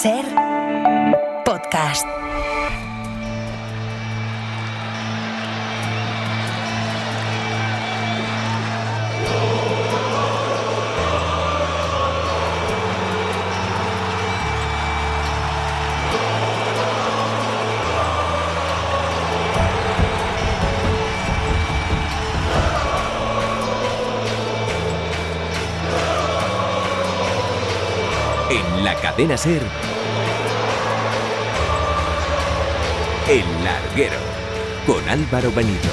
Ser podcast. En la cadena SER, El Larguero, con Álvaro Benito.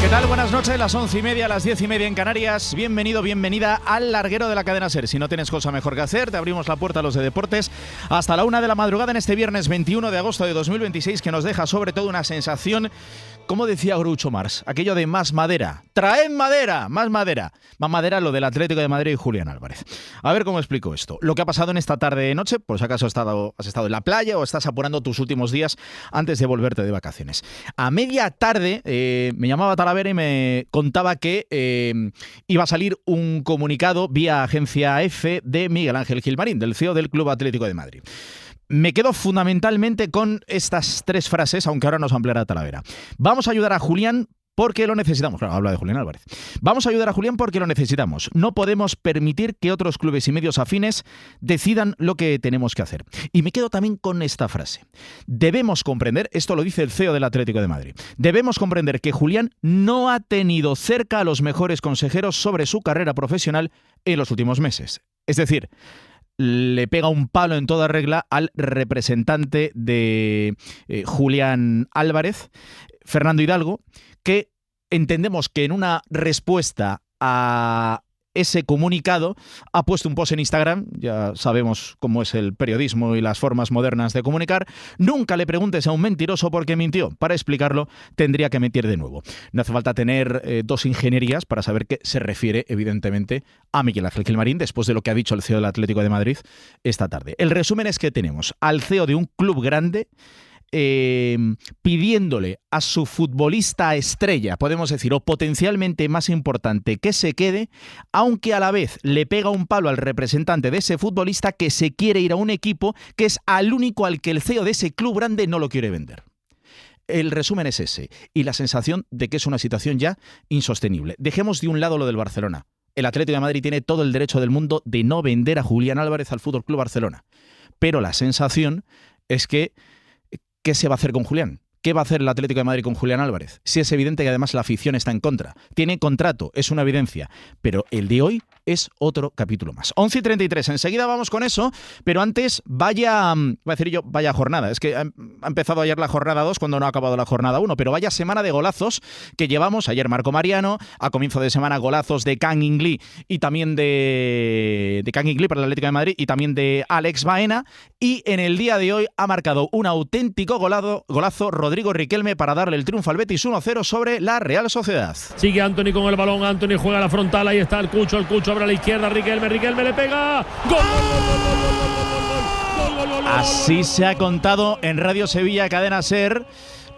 ¿Qué tal? Buenas noches, las 11:30, las 10:30 en Canarias. Bienvenido, bienvenida al Larguero de la cadena SER. Si no tienes cosa mejor que hacer, te abrimos la puerta a los de deportes hasta la 1 de la madrugada en este viernes 21 de agosto de 2026, que nos deja sobre todo una sensación, como decía Groucho Marx, aquello de más madera. ¡Traed madera! ¡Más madera! Más madera lo del Atlético de Madrid y Julián Álvarez. A ver cómo explico esto. Lo que ha pasado en esta tarde-noche, por si acaso has estado en la playa o estás apurando tus últimos días antes de volverte de vacaciones. A media tarde me llamaba Talavera y me contaba que iba a salir un comunicado vía agencia F de Miguel Ángel Gilmarín, del CEO del Club Atlético de Madrid. Me quedo fundamentalmente con estas tres frases, aunque ahora nos ampliará Talavera. Vamos a ayudar a Julián porque lo necesitamos. Claro, habla de Julián Álvarez. Vamos a ayudar a Julián porque lo necesitamos. No podemos permitir que otros clubes y medios afines decidan lo que tenemos que hacer. Y me quedo también con esta frase. Debemos comprender, esto lo dice el CEO del Atlético de Madrid, debemos comprender que Julián no ha tenido cerca a los mejores consejeros sobre su carrera profesional en los últimos meses. Es decir, le pega un palo en toda regla al representante de Julián Álvarez, Fernando Hidalgo, que entendemos que en una respuesta a ese comunicado ha puesto un post en Instagram. Ya sabemos cómo es el periodismo y las formas modernas de comunicar. Nunca le preguntes a un mentiroso por qué mintió. Para explicarlo tendría que mentir de nuevo. No hace falta tener dos ingenierías para saber que se refiere evidentemente a Miguel Ángel Gilmarín, después de lo que ha dicho el CEO del Atlético de Madrid esta tarde. El resumen es que tenemos al CEO de un club grande pidiéndole a su futbolista estrella, podemos decir, o potencialmente más importante, que se quede, aunque a la vez le pega un palo al representante de ese futbolista que se quiere ir a un equipo que es al único al que el CEO de ese club grande no lo quiere vender. El resumen es ese, y la sensación de que es una situación ya insostenible. Dejemos de un lado lo del Barcelona. El Atlético de Madrid tiene todo el derecho del mundo de no vender a Julián Álvarez al Fútbol Club Barcelona. Pero la sensación es que ¿qué se va a hacer con Julián? ¿Qué va a hacer el Atlético de Madrid con Julián Álvarez? Si es evidente que además la afición está en contra. Tiene contrato, es una evidencia. Pero el de hoy es otro capítulo más. 11:33, enseguida vamos con eso, pero antes vaya jornada. Es que ha empezado ayer la jornada 2 cuando no ha acabado la jornada 1, pero vaya semana de golazos que llevamos. Ayer Marco Mariano, a comienzo de semana golazos de Kang In Lee y también de Kang In Lee para el Atlético de Madrid y también de Alex Baena, y en el día de hoy ha marcado un auténtico golazo Rodrigo Riquelme para darle el triunfo al Betis 1-0 sobre la Real Sociedad. Sigue Antony con el balón, Antony juega a la frontal, ahí está el Cucho abre a la izquierda, Riquelme le pega, ¡gol! Así se ha contado en Radio Sevilla, Cadena SER.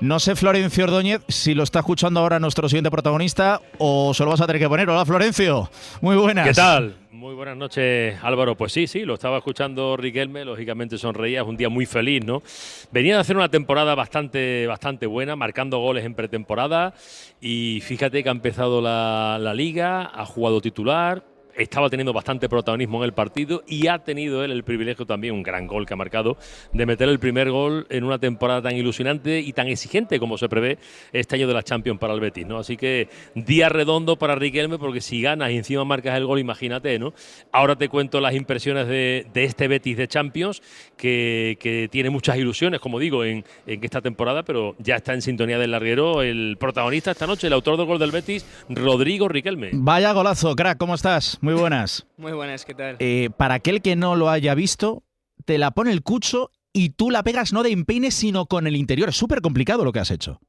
No sé, Florencio Ordóñez, si lo está escuchando ahora nuestro siguiente protagonista o se lo vas a tener que poner. Hola, Florencio. Muy buenas. ¿Qué tal? Muy buenas noches, Álvaro. Pues sí, lo estaba escuchando Riquelme, lógicamente sonreía, es un día muy feliz, ¿no? Venía de hacer una temporada bastante buena, marcando goles en pretemporada, y fíjate que ha empezado la Liga, ha jugado titular, estaba teniendo bastante protagonismo en el partido y ha tenido él el privilegio también, un gran gol que ha marcado, de meter el primer gol en una temporada tan ilusionante y tan exigente como se prevé este año de la Champions para el Betis, ¿no? Así que día redondo para Riquelme, porque si ganas y encima marcas el gol, imagínate, ¿no? Ahora te cuento las impresiones de este Betis de Champions, que tiene muchas ilusiones, como digo, en esta temporada, pero ya está en sintonía del larguero el protagonista esta noche, el autor del gol del Betis, Rodrigo Riquelme. Vaya golazo, crack, ¿cómo estás? Muy buenas. Muy buenas, ¿qué tal? Para aquel que no lo haya visto, te la pone el Cucho y tú la pegas no de empeine, sino con el interior. Es súper complicado lo que has hecho.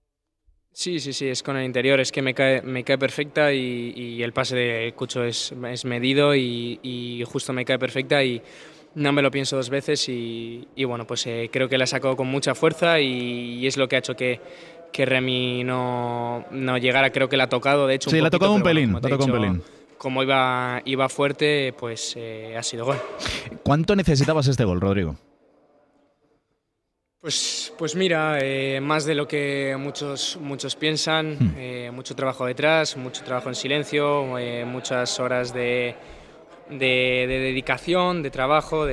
Sí, es con el interior, es que me cae perfecta y el pase de Cucho es medido y justo me cae perfecta y no me lo pienso dos veces y bueno, pues creo que la he sacado con mucha fuerza y es lo que ha hecho que Remy no llegara, creo que la ha tocado, de hecho. Sí, le ha tocado un pelín, le ha tocado un pelín. Como iba fuerte, pues ha sido gol. ¿Cuánto necesitabas este gol, Rodrigo? Pues mira, más de lo que muchos piensan, mucho trabajo detrás, mucho trabajo en silencio, muchas horas de dedicación, de trabajo,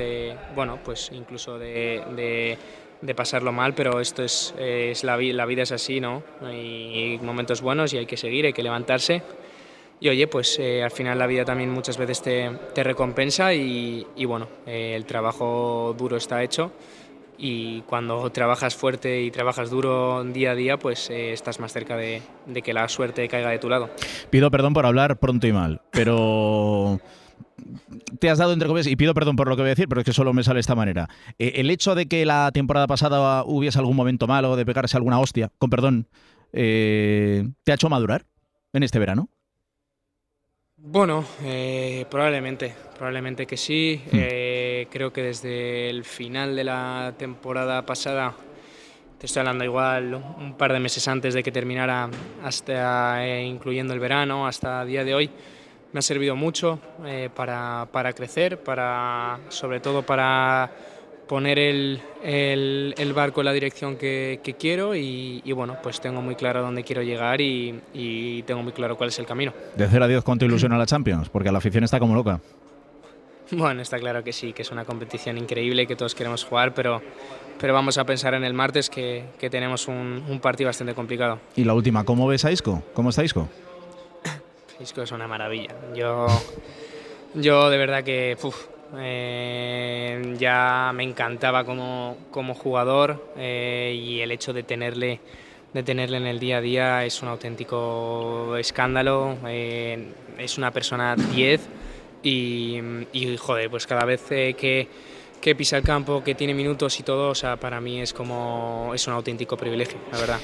pues incluso de pasarlo mal, pero esto es la vida es así, ¿no? Hay momentos buenos y hay que seguir, hay que levantarse. Y oye, pues al final la vida también muchas veces te recompensa y bueno, el trabajo duro está hecho. Y cuando trabajas fuerte y trabajas duro día a día, pues estás más cerca de que la suerte caiga de tu lado. Pido perdón por hablar pronto y mal, pero te has dado entre comillas, y pido perdón por lo que voy a decir, pero es que solo me sale de esta manera. El hecho de que la temporada pasada hubiese algún momento malo, de pegarse alguna hostia, con perdón, ¿te ha hecho madurar en este verano? Bueno, probablemente que sí. Creo que desde el final de la temporada pasada, te estoy hablando igual un par de meses antes de que terminara, hasta incluyendo el verano, hasta el día de hoy, me ha servido mucho para crecer, sobre todo para poner el barco en la dirección que quiero y bueno, pues tengo muy claro dónde quiero llegar y tengo muy claro cuál es el camino. De 0 a 10, ¿cuánto ilusiona la Champions? Porque la afición está como loca. Bueno, está claro que sí, que es una competición increíble, que todos queremos jugar, pero vamos a pensar en el martes que tenemos un partido bastante complicado. Y la última, ¿cómo ves a Isco? ¿Cómo está Isco? Isco es una maravilla. Yo de verdad que ya me encantaba como jugador y el hecho de tenerle en el día a día es un auténtico escándalo. Es una persona 10 y joder, pues cada vez que pisa el campo, que tiene minutos y todo, o sea, para mí es un auténtico privilegio, la verdad.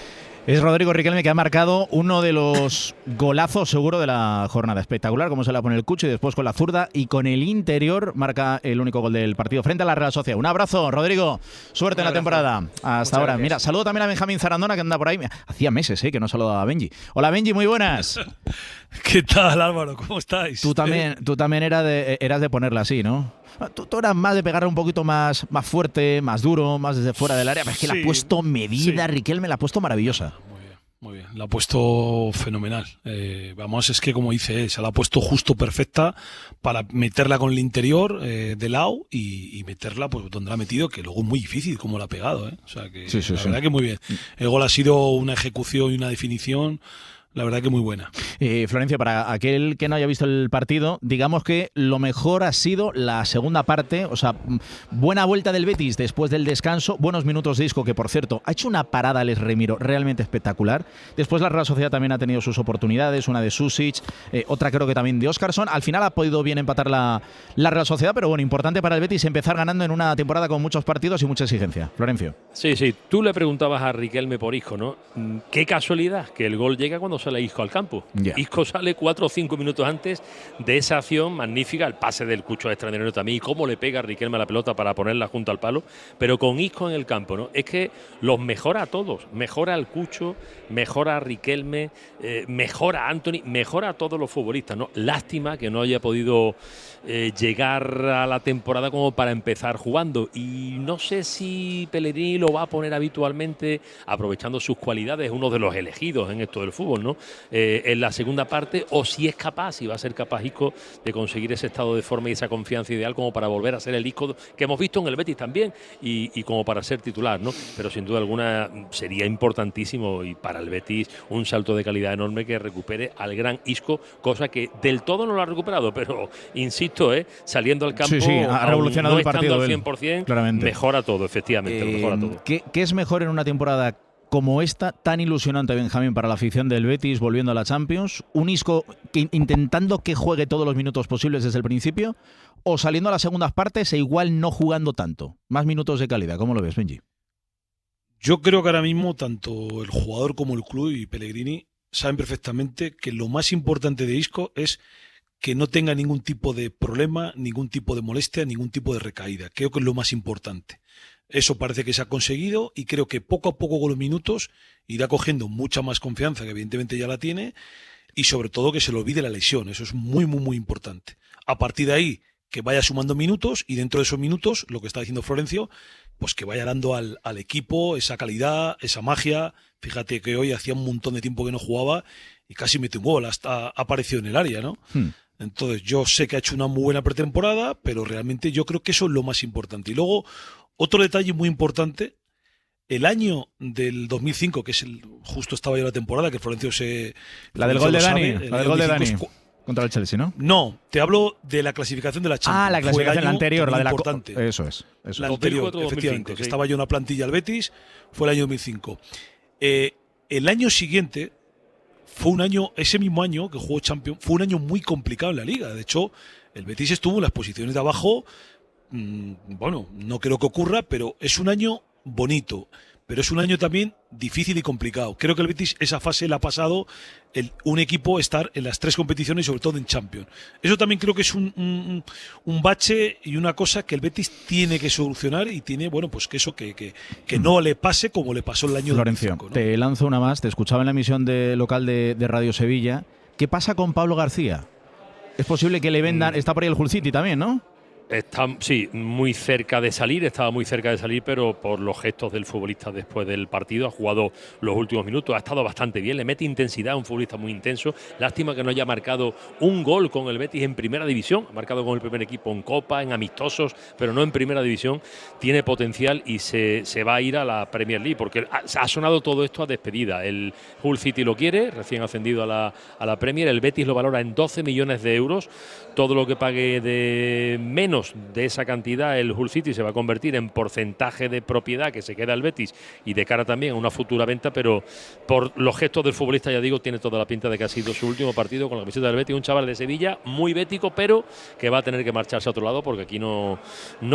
Es Rodrigo Riquelme, que ha marcado uno de los golazos seguro de la jornada. Espectacular, como se la pone el Cucho y después con la zurda y con el interior marca el único gol del partido frente a la Real Sociedad. Un abrazo, Rodrigo. Suerte en la temporada. Hasta ahora. Gracias. Mira, saludo también a Benjamín Zarandona, que anda por ahí. Hacía meses que no saludaba a Benji. Hola, Benji, muy buenas. ¿Qué tal, Álvaro? ¿Cómo estáis? Tú también eras de ponerla así, ¿no? Tú eras más de pegarle un poquito más fuerte, más duro, más desde fuera del área. Pero es que la ha puesto medida, sí. Riquelme la ha puesto maravillosa. Muy bien, la ha puesto fenomenal. Es que como dice él, se la ha puesto justo perfecta para meterla con el interior de lado y meterla pues donde la ha metido, que luego es muy difícil como la ha pegado. O sea que sí. Verdad que muy bien. El gol ha sido una ejecución y una definición, la verdad que muy buena. Florencio, para aquel que no haya visto el partido, digamos que lo mejor ha sido la segunda parte, o sea, buena vuelta del Betis después del descanso, buenos minutos de Isco, que por cierto, ha hecho una parada Alex Remiro realmente espectacular. Después la Real Sociedad también ha tenido sus oportunidades, una de Susic, otra creo que también de Óscarson. Al final ha podido bien empatar la Real Sociedad, pero bueno, importante para el Betis empezar ganando en una temporada con muchos partidos y mucha exigencia. Florencio. Sí, tú le preguntabas a Riquelme por Isco, ¿no? Qué casualidad que el gol llega cuando sale Isco al campo. Yeah. Isco sale 4 o 5 minutos antes de esa acción magnífica, el pase del Cucho extraordinario también, y cómo le pega a Riquelme a la pelota para ponerla junto al palo, pero con Isco en el campo, ¿no? Es que los mejora a todos, mejora al Cucho, mejora a Riquelme, mejora a Anthony, mejora a todos los futbolistas, ¿no? Lástima que no haya podido llegar a la temporada como para empezar jugando, y no sé si Pellegrini lo va a poner habitualmente, aprovechando sus cualidades, uno de los elegidos en esto del fútbol, ¿no? En la segunda parte, o si es capaz, si va a ser capaz Isco de conseguir ese estado de forma y esa confianza ideal como para volver a ser el Isco que hemos visto en el Betis también y como para ser titular, ¿no? Pero sin duda alguna sería importantísimo y para el Betis un salto de calidad enorme que recupere al gran Isco, cosa que del todo no lo ha recuperado, pero insisto, saliendo al campo, sí, ha revolucionado no el partido al 100%, claramente. Mejora todo, efectivamente, mejora todo. ¿Qué es mejor en una temporada como esta, tan ilusionante, Benjamín, para la afición del Betis volviendo a la Champions? ¿Un Isco intentando que juegue todos los minutos posibles desde el principio? ¿O saliendo a las segundas partes e igual no jugando tanto? Más minutos de calidad, ¿cómo lo ves, Benji? Yo creo que ahora mismo tanto el jugador como el club y Pellegrini saben perfectamente que lo más importante de Isco es que no tenga ningún tipo de problema, ningún tipo de molestia, ningún tipo de recaída. Creo que es lo más importante. Eso parece que se ha conseguido y creo que poco a poco con los minutos irá cogiendo mucha más confianza, que evidentemente ya la tiene, y sobre todo que se le olvide la lesión. Eso es muy, muy, muy importante. A partir de ahí, que vaya sumando minutos y dentro de esos minutos, lo que está diciendo Florencio, pues que vaya dando al equipo esa calidad, esa magia. Fíjate que hoy hacía un montón de tiempo que no jugaba y casi mete un gol, hasta apareció en el área, ¿no? Entonces yo sé que ha hecho una muy buena pretemporada, pero realmente yo creo que eso es lo más importante. Y luego, otro detalle muy importante, el año del 2005, que es justo estaba yo la temporada, que Florencio se... La del gol de Dani, sabe, la del gol de Dani. Contra el Chelsea, ¿no? No, te hablo de la clasificación de la Champions. Ah, la clasificación anterior, la de la importante. Eso es. La anterior, 2004, efectivamente, 2005, que estaba yo en una plantilla al Betis, fue el año 2005. El año siguiente fue un año, ese mismo año que jugó Champions, fue un año muy complicado en la Liga. De hecho, el Betis estuvo en las posiciones de abajo. Bueno, no creo que ocurra, pero es un año bonito. Pero es un año también difícil y complicado. Creo que el Betis esa fase la ha pasado un equipo estar en las 3 competiciones y sobre todo en Champions. Eso también creo que es un bache y una cosa que el Betis tiene que solucionar y tiene, bueno, pues que eso que no le pase como le pasó el año Florencio, 2005, ¿no? Te lanzo una más. Te escuchaba en la emisión local de Radio Sevilla. ¿Qué pasa con Pablo García? Es posible que le vendan... Está por ahí el Hull City también, ¿no? Está, sí, muy cerca de salir, estaba muy cerca de salir, pero por los gestos del futbolista después del partido, ha jugado los últimos minutos, ha estado bastante bien, le mete intensidad, un futbolista muy intenso. Lástima que no haya marcado un gol con el Betis en primera división, ha marcado con el primer equipo en Copa, en amistosos, pero no en primera división. Tiene potencial y se va a ir a la Premier League, porque ha sonado todo esto a despedida. El Hull City lo quiere, recién ascendido a la Premier, el Betis lo valora en 12 millones de euros, todo lo que pague de menos de esa cantidad el Hull City se va a convertir en porcentaje de propiedad que se queda el Betis y de cara también a una futura venta, pero por los gestos del futbolista, ya digo, tiene toda la pinta de que ha sido su último partido con la camiseta del Betis, un chaval de Sevilla muy bético, pero que va a tener que marcharse a otro lado porque aquí no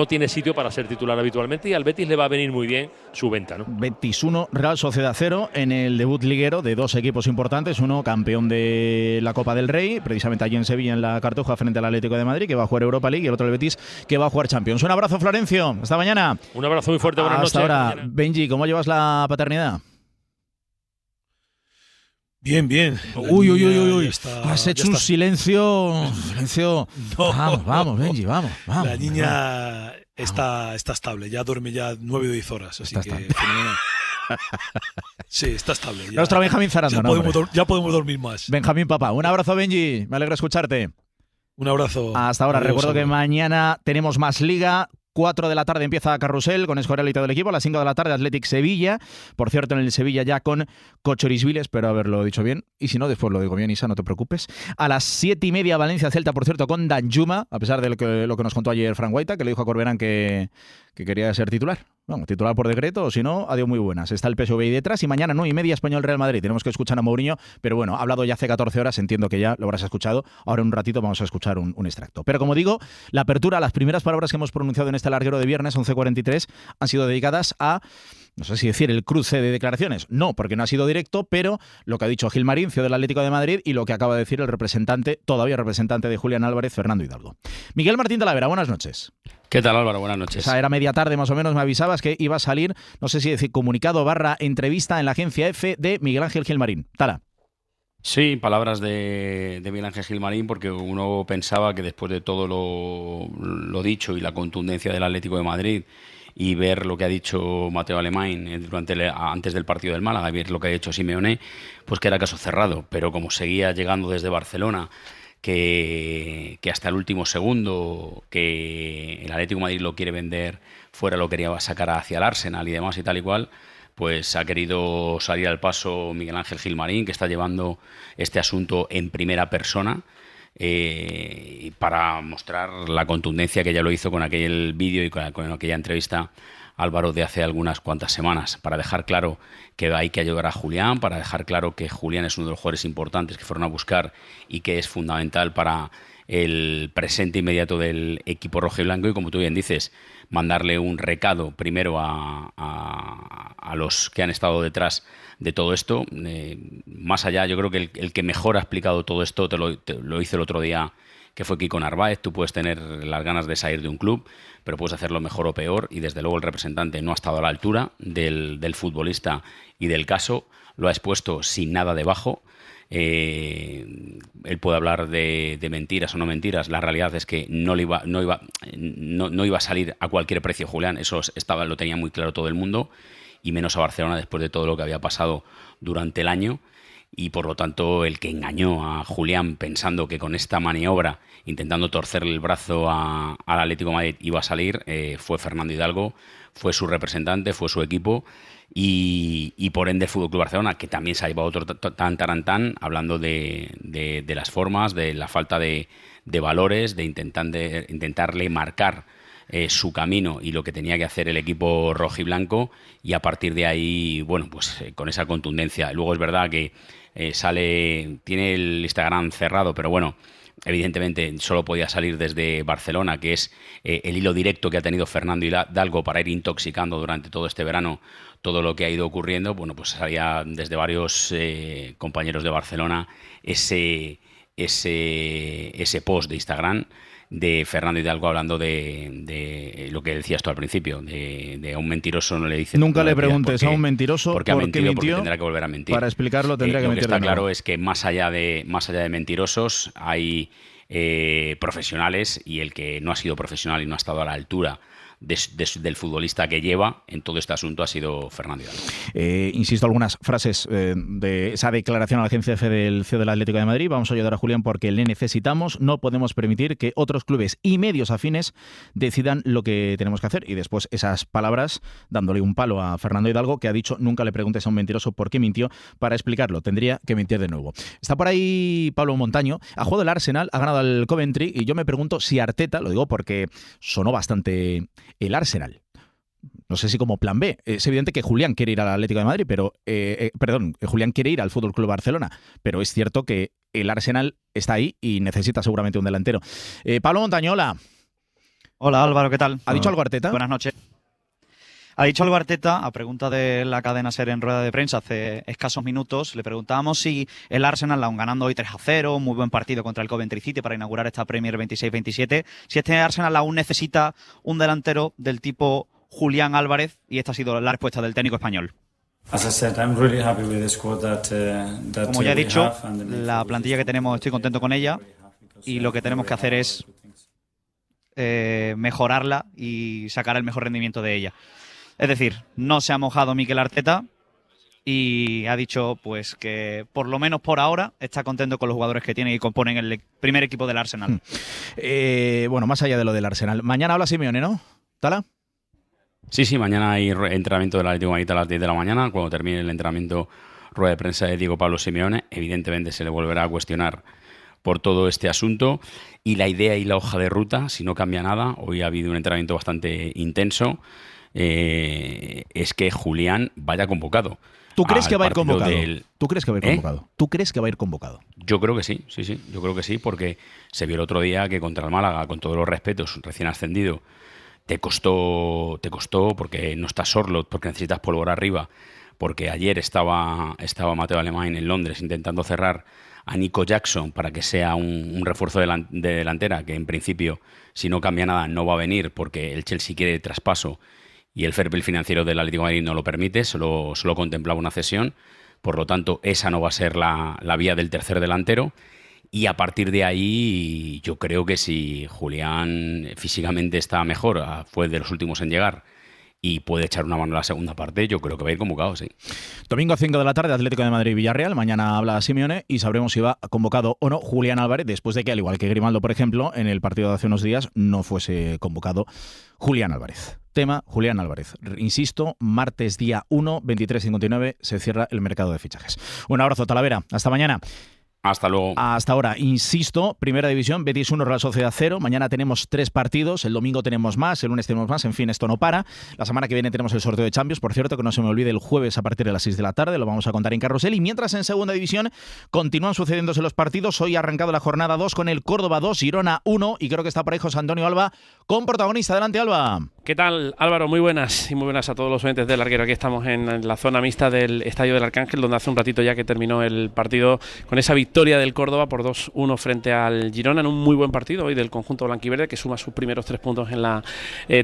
tiene sitio para ser titular habitualmente y al Betis le va a venir muy bien su venta, ¿no? Betis 1, Real Sociedad 0 en el debut liguero de 2 equipos importantes, uno campeón de la Copa del Rey, precisamente allí en Sevilla en la Cartuja frente al Atlético de Madrid, que va a jugar Europa League, y el otro el Betis que va a jugar Champions. Un abrazo, Florencio. Hasta mañana. Un abrazo muy fuerte. Buenas noches. Hasta ahora. Benji, ¿cómo llevas la paternidad? Bien, bien. Uy. Has hecho un silencio. No. Vamos, Benji, vamos. La niña está estable. Ya duerme ya 9 o 10 horas. Así que fenomenal. Sí, está estable. Ya, nuestro Benjamín Zarando. Ya podemos dormir más. Benjamín, papá. Un abrazo, Benji. Me alegra escucharte. Un abrazo. Hasta ahora. Recuerdo que mañana tenemos más Liga. 4 de la tarde empieza Carrusel con Escorial y todo el equipo. A las 5 de la tarde Athletic Sevilla. Por cierto, en el Sevilla ya con Cochorisvili, espero haberlo dicho bien. Y si no, después lo digo bien, Isa, no te preocupes. A las 7:30 Valencia Celta, por cierto, con Danjuma, a pesar de lo que nos contó ayer Fran Guaita, que le dijo a Corberán que quería ser titular. Bueno, titular por decreto, o si no, adiós muy buenas. Está el PSV ahí detrás y mañana 9:30 Español Real Madrid. Tenemos que escuchar a Mourinho, pero bueno, ha hablado ya hace 14 horas, entiendo que ya lo habrás escuchado. Ahora en un ratito vamos a escuchar un extracto. Pero como digo, la apertura, las primeras palabras que hemos pronunciado en este larguero de viernes, 11:43, han sido dedicadas a, no sé si decir el cruce de declaraciones. No, porque no ha sido directo, pero lo que ha dicho Gilmarín, CEO del Atlético de Madrid, y lo que acaba de decir el representante, todavía representante de Julián Álvarez, Fernando Hidalgo. Miguel Martín Talavera, buenas noches. ¿Qué tal, Álvaro? Buenas noches. Esa era media tarde más o menos, me avisabas que iba a salir, no sé si decir comunicado / entrevista en la agencia EFE de Miguel Ángel Gilmarín. Tala. Sí, palabras de Miguel Ángel Gilmarín, porque uno pensaba que después de todo lo dicho y la contundencia del Atlético de Madrid y ver lo que ha dicho Mateo Alemán antes del partido del Málaga y ver lo que ha hecho Simeone, pues que era caso cerrado. Pero como seguía llegando desde Barcelona, que hasta el último segundo, que el Atlético de Madrid lo quiere vender fuera, lo quería sacar hacia el Arsenal y demás y tal y cual, pues ha querido salir al paso Miguel Ángel Gilmarín, que está llevando este asunto en primera persona, para mostrar la contundencia que ya lo hizo con aquel vídeo y con aquella entrevista, Álvaro, de hace algunas cuantas semanas, para dejar claro que hay que ayudar a Julián, para dejar claro que Julián es uno de los jugadores importantes que fueron a buscar y que es fundamental para el presente inmediato del equipo rojiblanco y, como tú bien dices, mandarle un recado primero a los que han estado detrás de todo esto. Más allá, yo creo que el que mejor ha explicado todo esto te lo hizo el otro día, que fue Kiko Narváez. Tú puedes tener las ganas de salir de un club, pero puedes hacerlo mejor o peor, y desde luego el representante no ha estado a la altura del futbolista y del caso. Lo ha expuesto sin nada debajo. Él puede hablar de mentiras o no mentiras. La realidad es que no iba a salir a cualquier precio Julián. Eso lo tenía muy claro todo el mundo, y menos a Barcelona después de todo lo que había pasado durante el año. Y por lo tanto, el que engañó a Julián pensando que con esta maniobra, intentando torcerle el brazo al Atlético de Madrid, iba a salir, fue Fernando Hidalgo, fue su representante, fue su equipo, y por ende el FC Barcelona, que también se ha llevado otro tan, hablando de las formas, de la falta de valores, de intentarle marcar su camino y lo que tenía que hacer el equipo rojiblanco, y a partir de ahí, bueno, pues con esa contundencia. Luego es verdad que tiene el Instagram cerrado, pero bueno, evidentemente solo podía salir desde Barcelona, que es el hilo directo que ha tenido Fernando Hidalgo para ir intoxicando durante todo este verano todo lo que ha ido ocurriendo. Bueno, pues salía desde varios compañeros de Barcelona ese post de Instagram de Fernando Hidalgo hablando de lo que decías tú al principio, de a un mentiroso no le dice. Nunca le preguntes a un mentiroso porque ha mentido, porque tendrá que volver a mentir. Para explicarlo tendría que mentir. Lo que está claro es que más allá de mentirosos hay profesionales, y el que no ha sido profesional y no ha estado a la altura del futbolista que lleva en todo este asunto ha sido Fernando Hidalgo. Insisto, algunas frases de esa declaración a la agencia F del CEO del Atlético de Madrid. Vamos a ayudar a Julián porque le necesitamos. No podemos permitir que otros clubes y medios afines decidan lo que tenemos que hacer. Y después esas palabras dándole un palo a Fernando Hidalgo, que ha dicho: nunca le preguntes a un mentiroso por qué mintió. Para explicarlo tendría que mentir de nuevo. Está por ahí Pablo Montaño. Ha jugado el Arsenal, ha ganado al Coventry, y yo me pregunto si Arteta, lo digo porque sonó bastante el Arsenal, no sé si como plan B. Es evidente que Julián quiere ir al Atlético de Madrid, pero Julián quiere ir al FC Barcelona, pero es cierto que el Arsenal está ahí y necesita seguramente un delantero. Pablo Montañola. Hola Álvaro, ¿qué tal? ¿Ha dicho algo Arteta? Buenas noches. Ha dicho algo Arteta a pregunta de la cadena SER en rueda de prensa hace escasos minutos. Le preguntábamos si el Arsenal, aún ganando hoy 3-0, muy buen partido contra el Coventry City para inaugurar esta Premier 26-27, si este Arsenal aún necesita un delantero del tipo Julián Álvarez, y esta ha sido la respuesta del técnico español. Como ya he dicho, la plantilla que tenemos estoy contento con ella, y lo que tenemos que hacer es mejorarla y sacar el mejor rendimiento de ella. Es decir, no se ha mojado Mikel Arteta y ha dicho pues que por lo menos por ahora está contento con los jugadores que tiene y componen el primer equipo del Arsenal. Bueno, más allá de lo del Arsenal, mañana habla Simeone, ¿no? ¿Tala? Sí, mañana hay entrenamiento del Atlético de Madrid a las 10 de la mañana. Cuando termine el entrenamiento, rueda de prensa de Diego Pablo Simeone. Evidentemente se le volverá a cuestionar por todo este asunto, y la idea y la hoja de ruta, si no cambia nada, hoy ha habido un entrenamiento bastante intenso, es que Julián vaya convocado. ¿Tú crees que va a ir convocado? ¿Tú crees que va a ir convocado? ¿Tú crees que va a ir convocado? Yo creo que sí, yo creo que sí, porque se vio el otro día que contra el Málaga, con todos los respetos, recién ascendido, te costó porque no está Sorloth, porque necesitas pólvora arriba, porque ayer estaba Mateo Alemán en Londres intentando cerrar a Nico Jackson para que sea un refuerzo de delantera, que en principio, si no cambia nada, no va a venir porque el Chelsea quiere traspaso y el fair play financiero del Atlético de Madrid no lo permite, solo contemplaba una cesión. Por lo tanto, esa no va a ser la vía del tercer delantero. Y a partir de ahí, yo creo que si Julián físicamente está mejor, fue de los últimos en llegar, y puede echar una mano en la segunda parte, yo creo que va a ir convocado, sí. Domingo a 5 de la tarde, Atlético de Madrid-Villarreal. Mañana habla Simeone y sabremos si va convocado o no Julián Álvarez, después de que, al igual que Grimaldo, por ejemplo, en el partido de hace unos días, no fuese convocado Julián Álvarez. Tema Julián Álvarez. Insisto, martes día 1, 23:59, se cierra el mercado de fichajes. Un abrazo, Talavera. Hasta mañana. Hasta luego. Hasta ahora, insisto, Primera División, Betis 1, Real Sociedad 0. Mañana tenemos 3 partidos, el domingo tenemos más, el lunes tenemos más, en fin, esto no para. La semana que viene tenemos el sorteo de Champions, por cierto, que no se me olvide, el jueves a partir de las 6 de la tarde, lo vamos a contar en Carrusel. Y mientras en Segunda División continúan sucediéndose los partidos, hoy ha arrancado la jornada 2 con el Córdoba 2, Girona 1, y creo que está por ahí José Antonio Alba con protagonista. Adelante, Alba. ¿Qué tal, Álvaro? Muy buenas y muy buenas a todos los oyentes del Larguero. Aquí estamos en la zona mixta del Estadio del Arcángel, donde hace un ratito ya que terminó el partido con esa victoria del Córdoba por 2-1 frente al Girona, en un muy buen partido hoy del conjunto blanquiverde, que suma sus primeros 3 puntos en la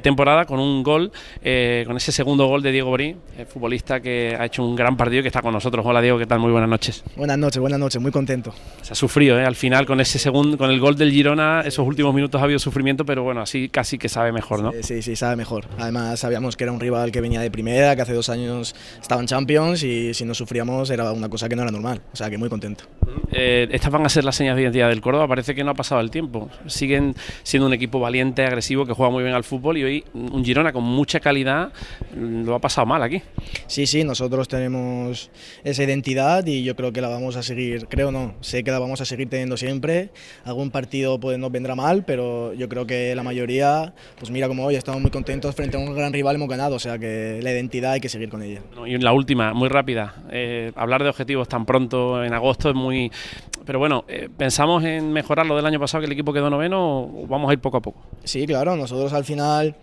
temporada, con un gol, con ese segundo gol de Diego Borí, futbolista que ha hecho un gran partido y que está con nosotros. Hola, Diego, ¿qué tal? Muy buenas noches. Buenas noches, muy contento. Se ha sufrido, al final con ese segundo, con el gol del Girona, esos últimos minutos ha habido sufrimiento, pero bueno, así casi que sabe mejor, ¿no? Sí, sabe mejor. Además sabíamos que era un rival que venía de primera, que hace 2 años estaba en Champions, y si no sufríamos era una cosa que no era normal, o sea que muy contento. Estas van a ser las señas de identidad del Córdoba. Parece que no ha pasado el tiempo, siguen siendo un equipo valiente, agresivo, que juega muy bien al fútbol, y hoy un Girona con mucha calidad lo ha pasado mal aquí. Sí, nosotros tenemos esa identidad y yo creo que la vamos a seguir, sé que la vamos a seguir teniendo siempre. Algún partido pues nos vendrá mal, pero yo creo que la mayoría, pues mira como hoy estamos muy contentos frente a un gran rival, hemos ganado, o sea que la identidad hay que seguir con ella. Y la última, muy rápida, hablar de objetivos tan pronto en agosto es muy... Pero bueno, ¿pensamos en mejorar lo del año pasado, que el equipo quedó noveno, o vamos a ir poco a poco? Sí, claro, nosotros al final,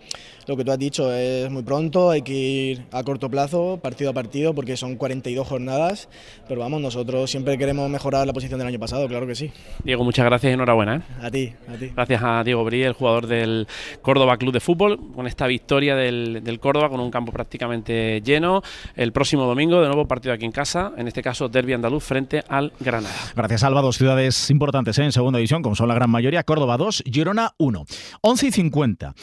lo que tú has dicho, es muy pronto, hay que ir a corto plazo, partido a partido, porque son 42 jornadas, pero vamos, nosotros siempre queremos mejorar la posición del año pasado, claro que sí. Diego, muchas gracias y enhorabuena. A ti. Gracias a Diego Borí, el jugador del Córdoba Club de Fútbol, con esta victoria del Córdoba, con un campo prácticamente lleno. El próximo domingo, de nuevo partido aquí en casa, en este caso derbi andaluz frente al Granada. Gracias, Alba. 2 ciudades importantes en Segunda División, como son la gran mayoría. Córdoba 2, Girona 1. 11:50.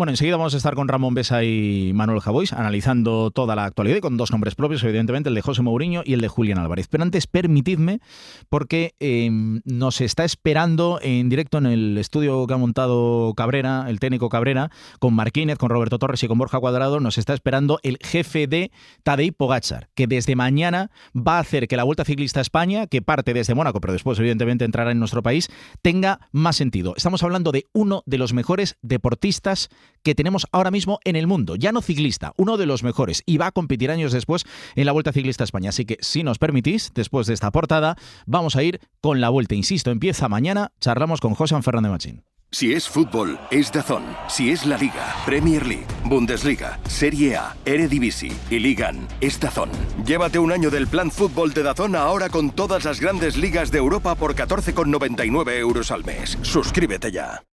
Enseguida vamos a estar con Ramón Besa y Manuel Javois analizando toda la actualidad y con 2 nombres propios, evidentemente el de José Mourinho y el de Julián Álvarez. Pero antes, permitidme, porque nos está esperando en directo en el estudio que ha montado Cabrera, el técnico Cabrera, con Marquínez, con Roberto Torres y con Borja Cuadrado, nos está esperando el jefe de Tadej Pogačar, que desde mañana va a hacer que la Vuelta Ciclista a España, que parte desde Mónaco, pero después evidentemente entrará en nuestro país, tenga más sentido. Estamos hablando de uno de los mejores deportistas que tenemos ahora mismo en el mundo, ya no ciclista, uno de los mejores, y va a competir años después en la Vuelta Ciclista a España. Así que, si nos permitís, después de esta portada, vamos a ir con la Vuelta. Insisto, empieza mañana, charlamos con José Fernández Machín. Si es fútbol, es DAZN. Si es la Liga, Premier League, Bundesliga, Serie A, Eredivisie y Ligan, es DAZN. Llévate un año del plan fútbol de DAZN ahora con todas las grandes ligas de Europa por 14,99 € al mes. Suscríbete ya.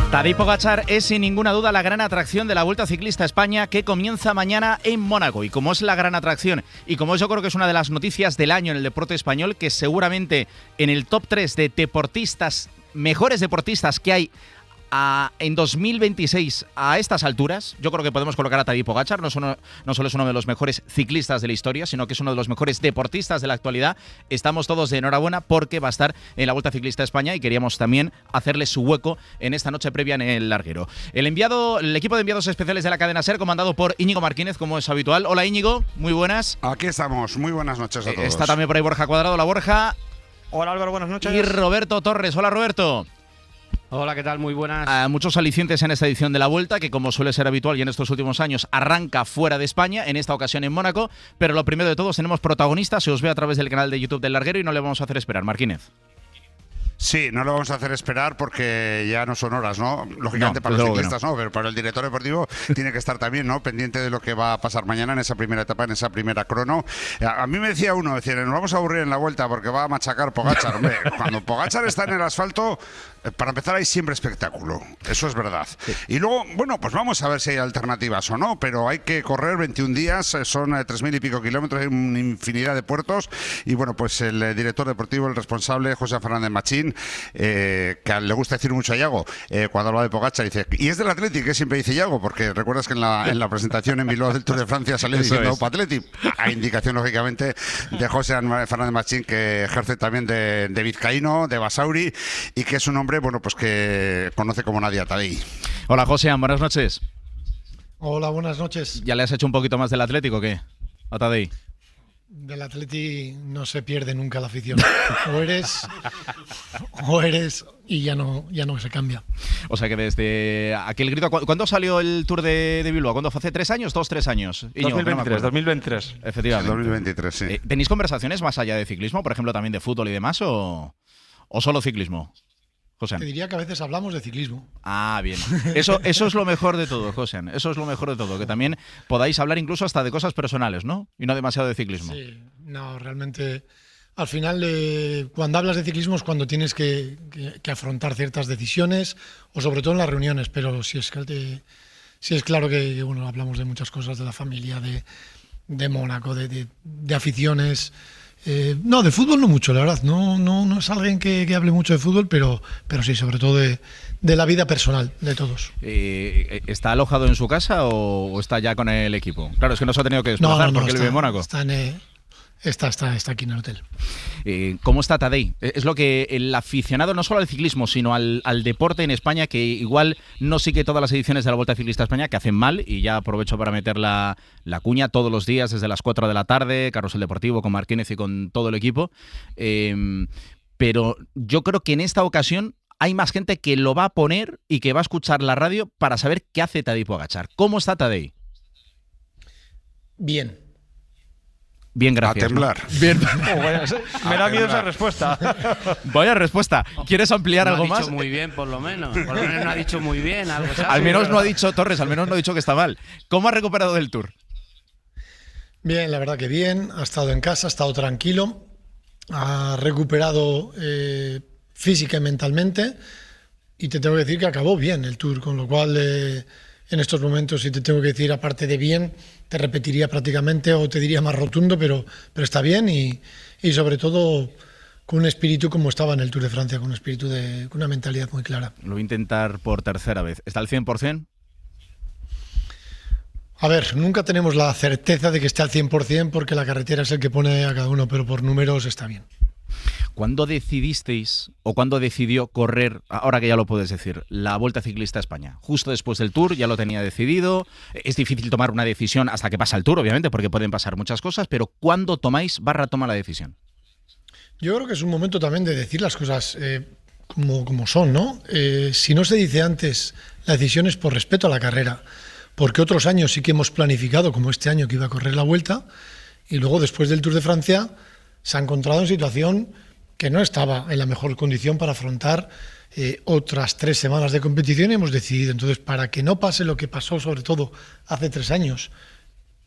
Tadej Pogačar es sin ninguna duda la gran atracción de la Vuelta Ciclista a España, que comienza mañana en Mónaco. Y como es la gran atracción, y como yo creo que es una de las noticias del año en el deporte español, que seguramente en el top 3 de deportistas, mejores deportistas que hay en 2026 a estas alturas, yo creo que podemos colocar a Tadej Pogačar. No solo es uno de los mejores ciclistas de la historia, sino que es uno de los mejores deportistas de la actualidad. Estamos todos de enhorabuena porque va a estar en la Vuelta Ciclista a España y queríamos también hacerle su hueco en esta noche previa en el Larguero. El equipo de enviados especiales de la cadena SER, comandado por Íñigo Marquínez, como es habitual. Hola, Íñigo, muy buenas. Aquí estamos, muy buenas noches a todos. Está también por ahí Borja Cuadrado. Hola, Borja. Hola, Álvaro, buenas noches. Y Roberto Torres. Hola, Roberto. Hola, ¿qué tal? Muy buenas. Muchos alicientes en esta edición de la Vuelta, que como suele ser habitual y en estos últimos años arranca fuera de España, en esta ocasión en Mónaco, pero lo primero de todos, tenemos protagonistas, se os ve a través del canal de YouTube del Larguero y no le vamos a hacer esperar. Marquínez. Sí, no lo vamos a hacer esperar porque ya no son horas, ¿no? Lógicamente para los ciclistas no, pero para el director deportivo tiene que estar también, ¿no? Pendiente de lo que va a pasar mañana en esa primera etapa, en esa primera crono. A mí me decía uno, nos vamos a aburrir en la Vuelta porque va a machacar Pogačar. Hombre, cuando Pogačar está en el asfalto, para empezar hay siempre espectáculo, eso es verdad. Sí. Y luego, bueno, pues vamos a ver si hay alternativas o no, pero hay que correr 21 días, son 3.000 y pico kilómetros, hay una infinidad de puertos y bueno, pues el director deportivo, el responsable, José Fernández Machín, que le gusta decir mucho a Yago, cuando habla de Pogačar, dice, y es del Atleti, que siempre dice Yago, porque recuerdas que en la presentación en Bilbao del Tour de Francia salió diciendo Opa Atleti, a indicación lógicamente de José Fernández Machín, que ejerce también de vizcaíno, de Basauri, y que es un hombre, bueno, pues que conoce como nadie a Tadei. Hola, José, buenas noches. Hola, buenas noches. ¿Ya le has hecho un poquito más del Atlético o qué? ¿A Tadei? Del Atleti no se pierde nunca la afición. O eres y ya no se cambia. O sea que desde aquel grito... ¿Cuándo salió el Tour de Bilbao? ¿Cuándo fue? ¿Hace 3 años? 2-3 años. 2023. Efectivamente. 2023, sí. ¿Tenéis conversaciones más allá de ciclismo? Por ejemplo, también de fútbol y demás, o solo ciclismo? José. Te diría que a veces hablamos de ciclismo. Ah, bien. Eso es lo mejor de todo, José. Eso es lo mejor de todo. Que también podáis hablar incluso hasta de cosas personales, ¿no? Y no demasiado de ciclismo. Sí, no, realmente... Al final, cuando hablas de ciclismo es cuando tienes que afrontar ciertas decisiones, o sobre todo en las reuniones, pero si es claro que bueno, hablamos de muchas cosas, de la familia, de Mónaco, de aficiones... no, de fútbol no mucho, la verdad. No es alguien que hable mucho de fútbol, pero sí, sobre todo de la vida personal de todos. ¿Está alojado en su casa o está ya con el equipo? Claro, es que no se ha tenido que desplazar porque él vive en Mónaco. Está aquí en el hotel. ¿Cómo está Tadei? Es lo que el aficionado, no solo al ciclismo, sino al deporte en España, que igual no sigue todas las ediciones de la Vuelta Ciclista a España, que hacen mal, y ya aprovecho para meter la cuña todos los días desde las 4 de la tarde, Carrusel Deportivo con Martínez y con todo el equipo. Pero yo creo que en esta ocasión hay más gente que lo va a poner y que va a escuchar la radio para saber qué hace Tadej Pogačar. ¿Cómo está Tadej? Bien. Bien, gracias. A temblar. ¿No? Bien. Me da miedo esa respuesta. Vaya respuesta. ¿Quieres ampliar algo más? No ha dicho muy bien, por lo menos. Por lo menos no ha dicho muy bien. Algo, al menos no ha dicho, Torres, al menos no ha dicho que está mal. ¿Cómo ha recuperado del Tour? Bien, la verdad que bien. Ha estado en casa, ha estado tranquilo. Ha recuperado física y mentalmente. Y te tengo que decir que acabó bien el Tour, con lo cual... en estos momentos, si te tengo que decir, aparte de bien, te repetiría prácticamente o te diría más rotundo, pero está bien y sobre todo con un espíritu como estaba en el Tour de Francia, con un espíritu con una mentalidad muy clara. Lo voy a intentar por tercera vez. ¿Está al 100%? A ver, nunca tenemos la certeza de que esté al 100% porque la carretera es el que pone a cada uno, pero por números está bien. ¿Cuándo decidisteis o cuándo decidió correr, ahora que ya lo puedes decir, la Vuelta Ciclista a España? Justo después del Tour, ya lo tenía decidido. Es difícil tomar una decisión hasta que pasa el Tour, obviamente, porque pueden pasar muchas cosas, pero ¿cuándo toma la decisión? Yo creo que es un momento también de decir las cosas como son, ¿no? Si no se dice antes, la decisión es por respeto a la carrera, porque otros años sí que hemos planificado, como este año que iba a correr la Vuelta, y luego después del Tour de Francia se ha encontrado en situación que no estaba en la mejor condición para afrontar otras 3 semanas de competición y hemos decidido. Entonces, para que no pase lo que pasó, sobre todo hace 3 años,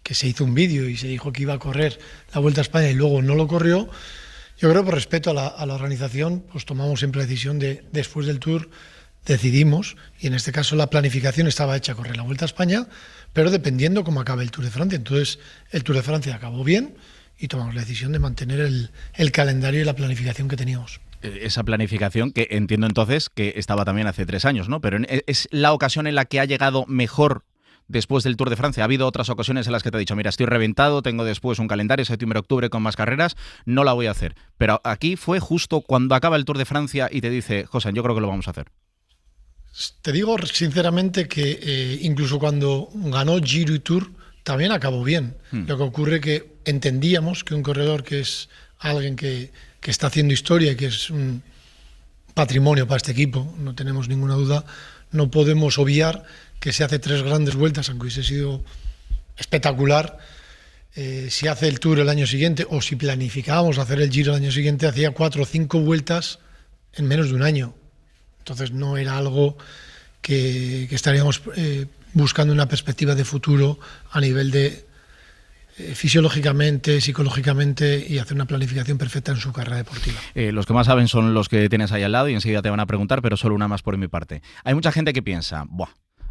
que se hizo un vídeo y se dijo que iba a correr la Vuelta a España y luego no lo corrió, yo creo que por respeto a la organización, pues tomamos siempre la decisión de, después del Tour, decidimos, y en este caso la planificación estaba hecha a correr la Vuelta a España, pero dependiendo cómo acabe el Tour de Francia. Entonces, el Tour de Francia acabó bien, y tomamos la decisión de mantener el calendario y la planificación que teníamos. Esa planificación que entiendo entonces que estaba también hace 3 años, ¿no? Pero ¿es la ocasión en la que ha llegado mejor después del Tour de Francia? ¿Ha habido otras ocasiones en las que te ha dicho, mira, estoy reventado, tengo después un calendario, septiembre-octubre con más carreras, no la voy a hacer? Pero aquí fue justo cuando acaba el Tour de Francia y te dice, José, yo creo que lo vamos a hacer. Te digo sinceramente que incluso cuando ganó Giro y Tour, también acabó bien. Lo que ocurre que entendíamos que un corredor que es alguien que está haciendo historia y que es un patrimonio para este equipo, no tenemos ninguna duda, no podemos obviar que se hace 3 grandes vueltas, aunque hubiese sido espectacular. Si hace el Tour el año siguiente o si planificábamos hacer el Giro el año siguiente, hacía 4 o 5 vueltas en menos de un año. Entonces no era algo que estaríamos buscando una perspectiva de futuro a nivel de fisiológicamente, psicológicamente y hacer una planificación perfecta en su carrera deportiva. Los que más saben son los que tienes ahí al lado y enseguida te van a preguntar, pero solo una más por mi parte. Hay mucha gente que piensa,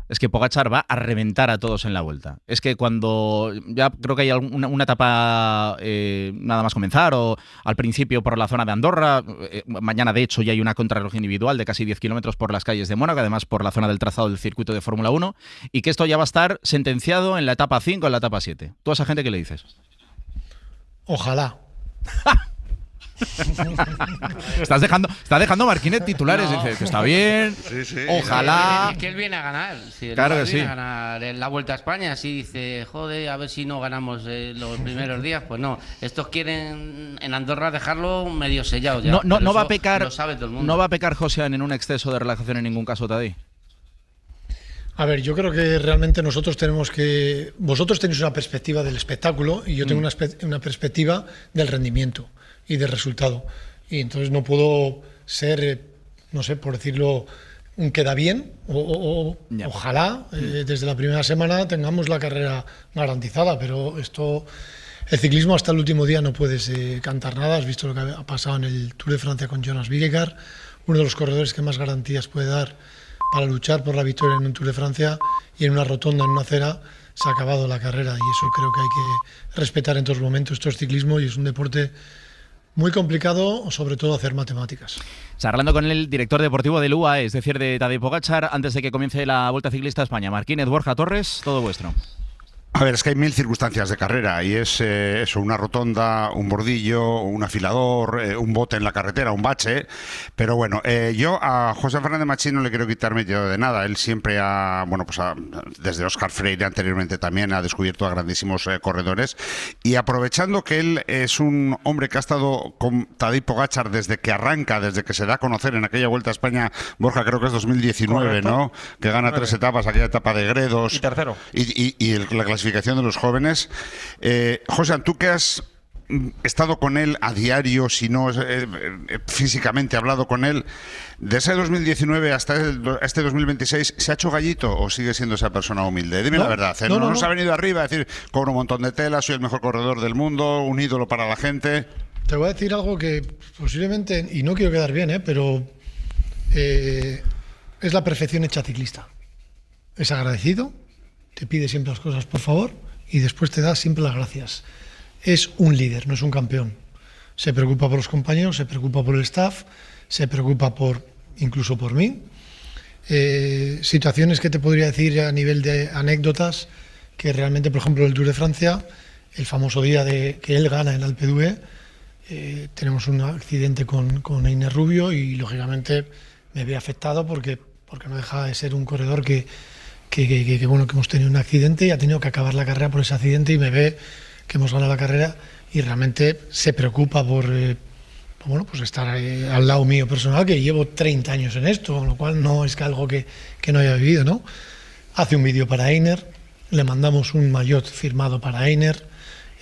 es que Pogačar va a reventar a todos en la Vuelta. Es que cuando ya creo que hay una etapa nada más comenzar, o al principio por la zona de Andorra, mañana de hecho ya hay una contrarreloj individual de casi 10 kilómetros por las calles de Mónaco, además por la zona del trazado del circuito de Fórmula 1, y que esto ya va a estar sentenciado en la etapa 5 o en la etapa 7. ¿Tú a esa gente qué le dices? Ojalá. Estás dejando Marquínez titulares, dice que está bien, ojalá. Es que él viene a ganar. Si claro que viene sí. a ganar en la Vuelta a España, así dice, joder, a ver si no ganamos los primeros días. Pues no, estos quieren en Andorra dejarlo medio sellado ya. No va a pecar, lo sabe todo el mundo. no va a pecar Josian en un exceso de relajación en ningún caso, Tadej. A ver, yo creo que realmente nosotros tenemos que... Vosotros tenéis una perspectiva del espectáculo y yo tengo una perspectiva del rendimiento y del resultado. Y entonces no puedo ser, no sé, por decirlo, un queda bien. Ojalá desde la primera semana tengamos la carrera garantizada, pero esto... El ciclismo hasta el último día no puedes cantar nada. Has visto lo que ha pasado en el Tour de Francia con Jonas Vingegaard, uno de los corredores que más garantías puede dar para luchar por la victoria en un Tour de Francia, y en una rotonda, en una acera, se ha acabado la carrera, y eso creo que hay que respetar en todos los momentos. Esto es ciclismo y es un deporte muy complicado, sobre todo hacer matemáticas. Hablando con el director deportivo del UAE, es decir, de Tadej Pogačar, antes de que comience la Vuelta Ciclista a España. Marquínez, Borja, Torres, todo vuestro. A ver, es que hay 1000 circunstancias de carrera y es eso, una rotonda, un bordillo, un afilador, un bote en la carretera, un bache, pero bueno, yo a José Fernández Machín no le quiero quitar mérito de nada. Él siempre ha, bueno, pues desde Óscar Freire anteriormente también ha descubierto a grandísimos corredores, y aprovechando que él es un hombre que ha estado con Tadej Pogačar desde que arranca, desde que se da a conocer en aquella Vuelta a España, Borja, creo que es 2019, correcto, ¿no? Que gana 3 etapas, aquella etapa de Gredos. Y tercero. Y la clasificación de los jóvenes. José, tú que has estado con él a diario, si no físicamente hablado con él, de ese 2019 hasta este 2026, ¿se ha hecho gallito o sigue siendo esa persona humilde? Dime la verdad. No se ha venido arriba a decir, cobro un montón de tela, soy el mejor corredor del mundo, un ídolo para la gente. Te voy a decir algo que posiblemente, y no quiero quedar bien, pero es la perfección hecha ciclista. Es agradecido, te pide siempre las cosas por favor y después te da siempre las gracias. Es un líder, no es un campeón. Se preocupa por los compañeros, se preocupa por el staff, se preocupa incluso por mí. Situaciones que te podría decir a nivel de anécdotas, que realmente, por ejemplo, el Tour de Francia, el famoso día de que él gana en Alpe d'Huez, tenemos un accidente con Einer Rubio y lógicamente me ve afectado porque no deja de ser un corredor que hemos tenido un accidente y ha tenido que acabar la carrera por ese accidente, y me ve que hemos ganado la carrera y realmente se preocupa por estar al lado mío personal, que llevo 30 años en esto, con lo cual no es que algo que no haya vivido, ¿no? Hace un vídeo para Einer, le mandamos un maillot firmado para Einer.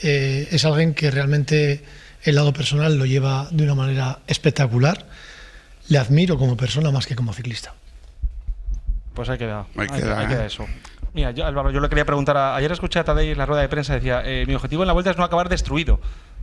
Es alguien que realmente el lado personal lo lleva de una manera espectacular. Le admiro como persona más que como ciclista. Pues ahí queda ¿eh? eso. Mira, Álvaro, yo le quería preguntar, ayer escuché a Tadej en la rueda de prensa, decía, mi objetivo en la Vuelta es no acabar destruido,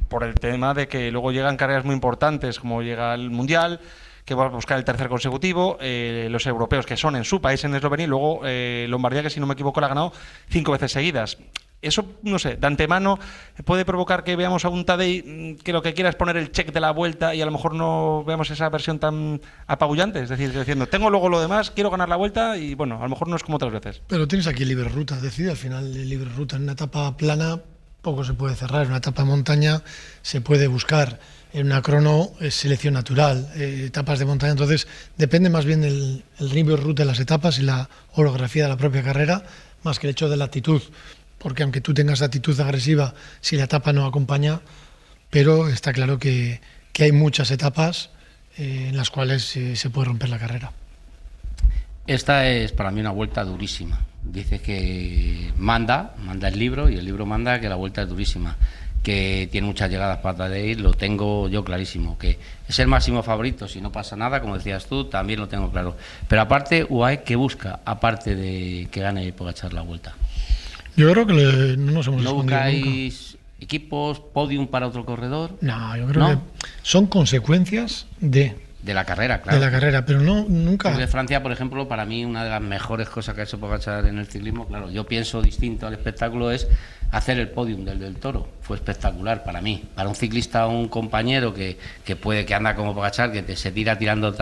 por el tema de que luego llegan carreras muy importantes, como llega el Mundial, que va a buscar el tercer consecutivo, los europeos que son en su país, en Eslovenia, y luego Lombardía, que si no me equivoco la ha ganado 5 veces seguidas. Eso, no sé, de antemano puede provocar que veamos a un Tadej que lo que quiera es poner el check de la Vuelta y a lo mejor no veamos esa versión tan apabullante, es decir, diciendo, tengo luego lo demás, quiero ganar la Vuelta y bueno, a lo mejor no es como otras veces. Pero tienes aquí libre ruta, decide al final de libre ruta. En una etapa plana poco se puede cerrar, en una etapa de montaña se puede buscar, en una crono es selección natural, etapas de montaña, entonces depende más bien el libre ruta de las etapas y la orografía de la propia carrera, más que el hecho de la actitud. Porque aunque tú tengas actitud agresiva, si la etapa no acompaña, pero está claro que hay muchas etapas en las cuales se puede romper la carrera. Esta es para mí una Vuelta durísima. Dice que manda el libro, y el libro manda que la Vuelta es durísima, que tiene muchas llegadas para Tadej, lo tengo yo clarísimo, que es el máximo favorito, si no pasa nada, como decías tú, también lo tengo claro. Pero aparte, UAE, ¿qué busca? Aparte de que gane Pogačar la Vuelta. Yo creo que no nos hemos escondido nunca. ¿No buscáis equipos, podium para otro corredor? No, yo creo que son consecuencias de De la carrera, claro. De la carrera, pero no, nunca... Tour de Francia, por ejemplo, para mí una de las mejores cosas que ha hecho Pogačar en el ciclismo, claro, yo pienso distinto al espectáculo, es hacer el podium del Toro. Fue espectacular para mí. Para un ciclista o un compañero que anda como Pogačar, que se tira tirando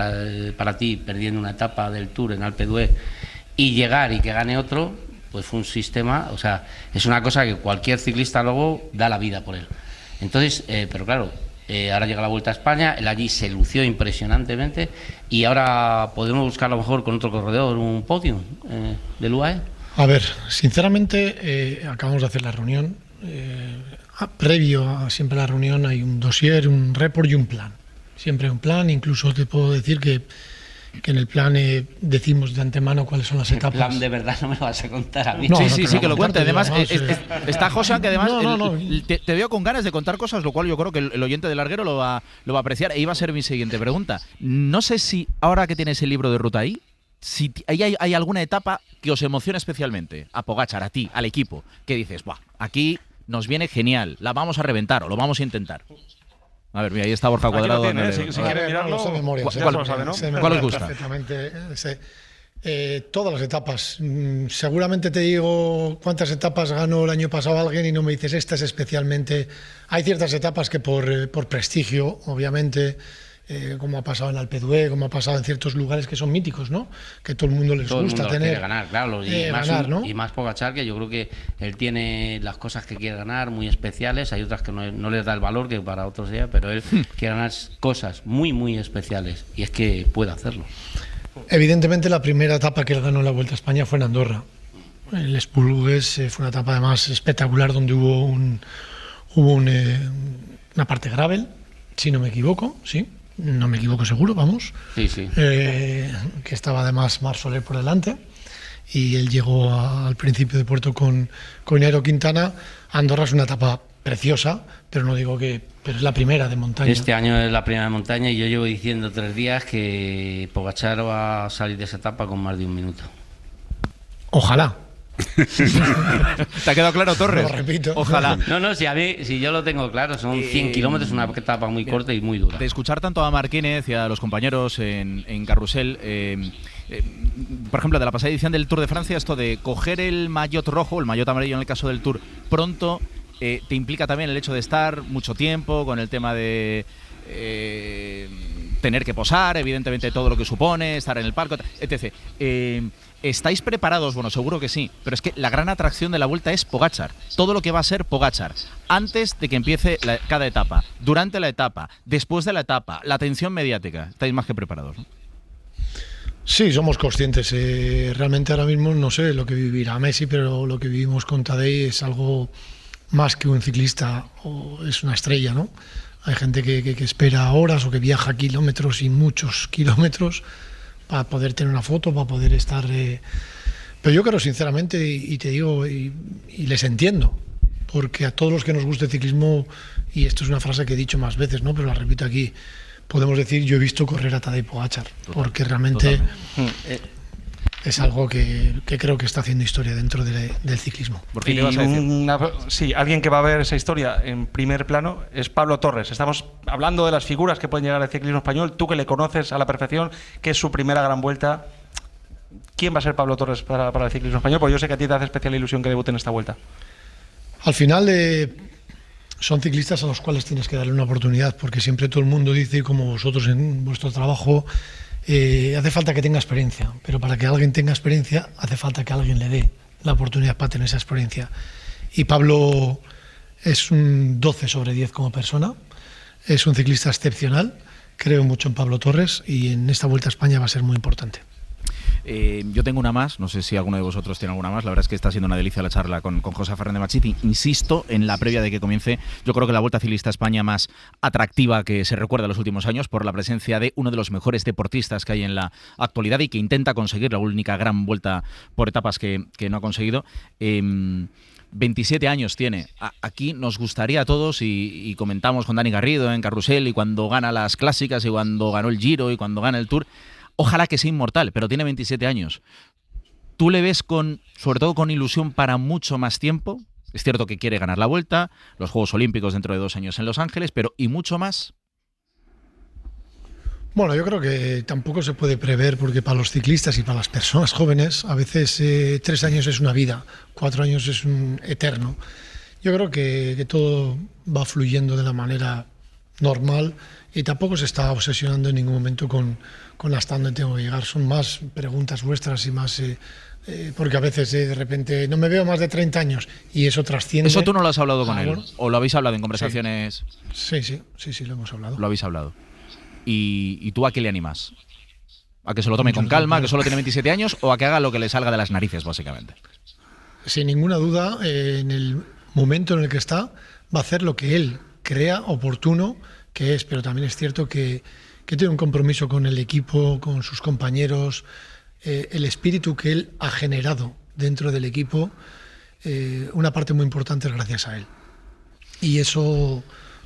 para ti, perdiendo una etapa del Tour en Alpe d'Huez, y llegar y que gane otro, pues fue un sistema, o sea, es una cosa que cualquier ciclista luego da la vida por él. Entonces, pero claro... ahora llega la Vuelta a España, él allí se lució impresionantemente y ahora podemos buscar a lo mejor con otro corredor un podium del UAE. A ver, sinceramente acabamos de hacer la reunión. Previo a siempre la reunión hay un dossier, un report y un plan. Siempre hay un plan, incluso te puedo decir que en el plan decimos de antemano cuáles son las etapas. El plan de verdad no me lo vas a contar a mí. No, sí, que lo cuente. Además, está Josan, que además te veo con ganas de contar cosas, lo cual yo creo que el oyente de Larguero lo va a apreciar. E iba a ser mi siguiente pregunta. No sé si ahora que tienes el libro de ruta ahí, si hay alguna etapa que os emociona especialmente, a Pogačar, a ti, al equipo, que dices, buah, aquí nos viene genial, la vamos a reventar o lo vamos a intentar. A ver, mira, ahí está Borja Cuadrado. Si quieren mirarlo, sé de memoria. ¿Cuál os gusta? Perfectamente. Todas las etapas. Seguramente te digo cuántas etapas ganó el año pasado alguien y no me dices esta es especialmente. Hay ciertas etapas que por prestigio, obviamente, como ha pasado en Alpe d'Huez, como ha pasado en ciertos lugares que son míticos, ¿no? Que todo el mundo les gusta tener. Quiere ganar, claro. ¿No? Y más Pogačar, que yo creo que él tiene las cosas que quiere ganar muy especiales. Hay otras que no les da el valor que para otros sea, pero él quiere ganar cosas muy, muy especiales. Y es que puede hacerlo. Evidentemente, la primera etapa que él ganó en la Vuelta a España fue en Andorra. El Esplugues fue una etapa además espectacular donde hubo una parte gravel, si no me equivoco, sí. No me equivoco seguro, vamos. Sí. Que estaba además Marc Soler por delante y él llegó al principio de puerto con Nairo Quintana. Andorra es una etapa preciosa, pero no digo que... Pero es la primera de montaña. Este año es la primera de montaña y yo llevo diciendo 3 días que Pogačar va a salir de esa etapa con más de 1 minuto. Ojalá. ¿Te ha quedado claro, Torres? Lo repito. Ojalá. No, si yo lo tengo claro, son 100 kilómetros, una etapa muy corta y muy dura. De escuchar tanto a Marquínez y a los compañeros en Carrusel, por ejemplo, de la pasada edición del Tour de Francia, esto de coger el maillot rojo, el maillot amarillo en el caso del Tour, pronto, te implica también el hecho de estar mucho tiempo con el tema de... tener que posar, evidentemente todo lo que supone, estar en el palco, etc. ¿Estáis preparados? Bueno, seguro que sí, pero es que la gran atracción de la Vuelta es Pogačar. Todo lo que va a ser Pogačar. Antes de que empiece cada etapa, durante la etapa, después de la etapa, la atención mediática. Estáis más que preparados, ¿no? Sí, somos conscientes. Realmente ahora mismo no sé lo que vivirá Messi, pero lo que vivimos con Tadej es algo más que un ciclista, o es una estrella, ¿no? Hay gente que espera horas o que viaja kilómetros y muchos kilómetros para poder tener una foto, para poder estar... Pero yo creo sinceramente, y te digo, y les entiendo, porque a todos los que nos gusta el ciclismo, y esto es una frase que he dicho más veces, ¿no? Pero la repito aquí, podemos decir, yo he visto correr a Tadej Pogačar, porque realmente es algo que creo que está haciendo historia dentro del ciclismo. ¿Qué ibas a decir? Alguien que va a ver esa historia en primer plano es Pablo Torres. Estamos hablando de las figuras que pueden llegar al ciclismo español. Tú que le conoces a la perfección, que es su primera gran vuelta. ¿Quién va a ser Pablo Torres para el ciclismo español? Porque yo sé que a ti te hace especial ilusión que debute en esta vuelta. Al final son ciclistas a los cuales tienes que darle una oportunidad, porque siempre todo el mundo dice, como vosotros en vuestro trabajo, hace falta que tenga experiencia, pero para que alguien tenga experiencia hace falta que alguien le dé la oportunidad para tener esa experiencia. Y Pablo es un 12 sobre 10 como persona, es un ciclista excepcional, creo mucho en Pablo Torres y en esta Vuelta a España va a ser muy importante. Yo tengo una más, no sé si alguno de vosotros tiene alguna más. La verdad es que está siendo una delicia la charla con José Fernández Machiti. Insisto, en la previa de que comience, yo creo que la Vuelta Ciclista a España más atractiva que se recuerda en los últimos años por la presencia de uno de los mejores deportistas que hay en la actualidad y que intenta conseguir la única gran vuelta por etapas que no ha conseguido. 27 años tiene. Aquí nos gustaría a todos, y comentamos con Dani Garrido en Carrusel, y cuando gana las clásicas, y cuando ganó el Giro, y cuando gana el Tour, ojalá que sea inmortal, pero tiene 27 años. ¿Tú le ves sobre todo con ilusión para mucho más tiempo? Es cierto que quiere ganar la Vuelta, los Juegos Olímpicos dentro de 2 años en Los Ángeles, pero ¿y mucho más? Bueno, yo creo que tampoco se puede prever, porque para los ciclistas y para las personas jóvenes a veces 3 años es una vida, 4 años es un eterno. Yo creo que todo va fluyendo de la manera normal y tampoco se está obsesionando en ningún momento con hasta dónde tengo que llegar. Son más preguntas vuestras y más... porque a veces de repente no me veo más de 30 años y eso trasciende. ¿Eso tú no lo has hablado con él? Bueno, ¿O lo habéis hablado en conversaciones? Sí, lo hemos hablado. Lo habéis hablado. ¿Y tú a qué le animas? ¿A que se lo tome con calma, que solo tiene 27 años, o a que haga lo que le salga de las narices, básicamente? Sin ninguna duda, en el momento en el que está, va a hacer lo que él crea oportuno que es, pero también es cierto que tiene un compromiso con el equipo, con sus compañeros, el espíritu que él ha generado dentro del equipo, una parte muy importante es gracias a él. Y eso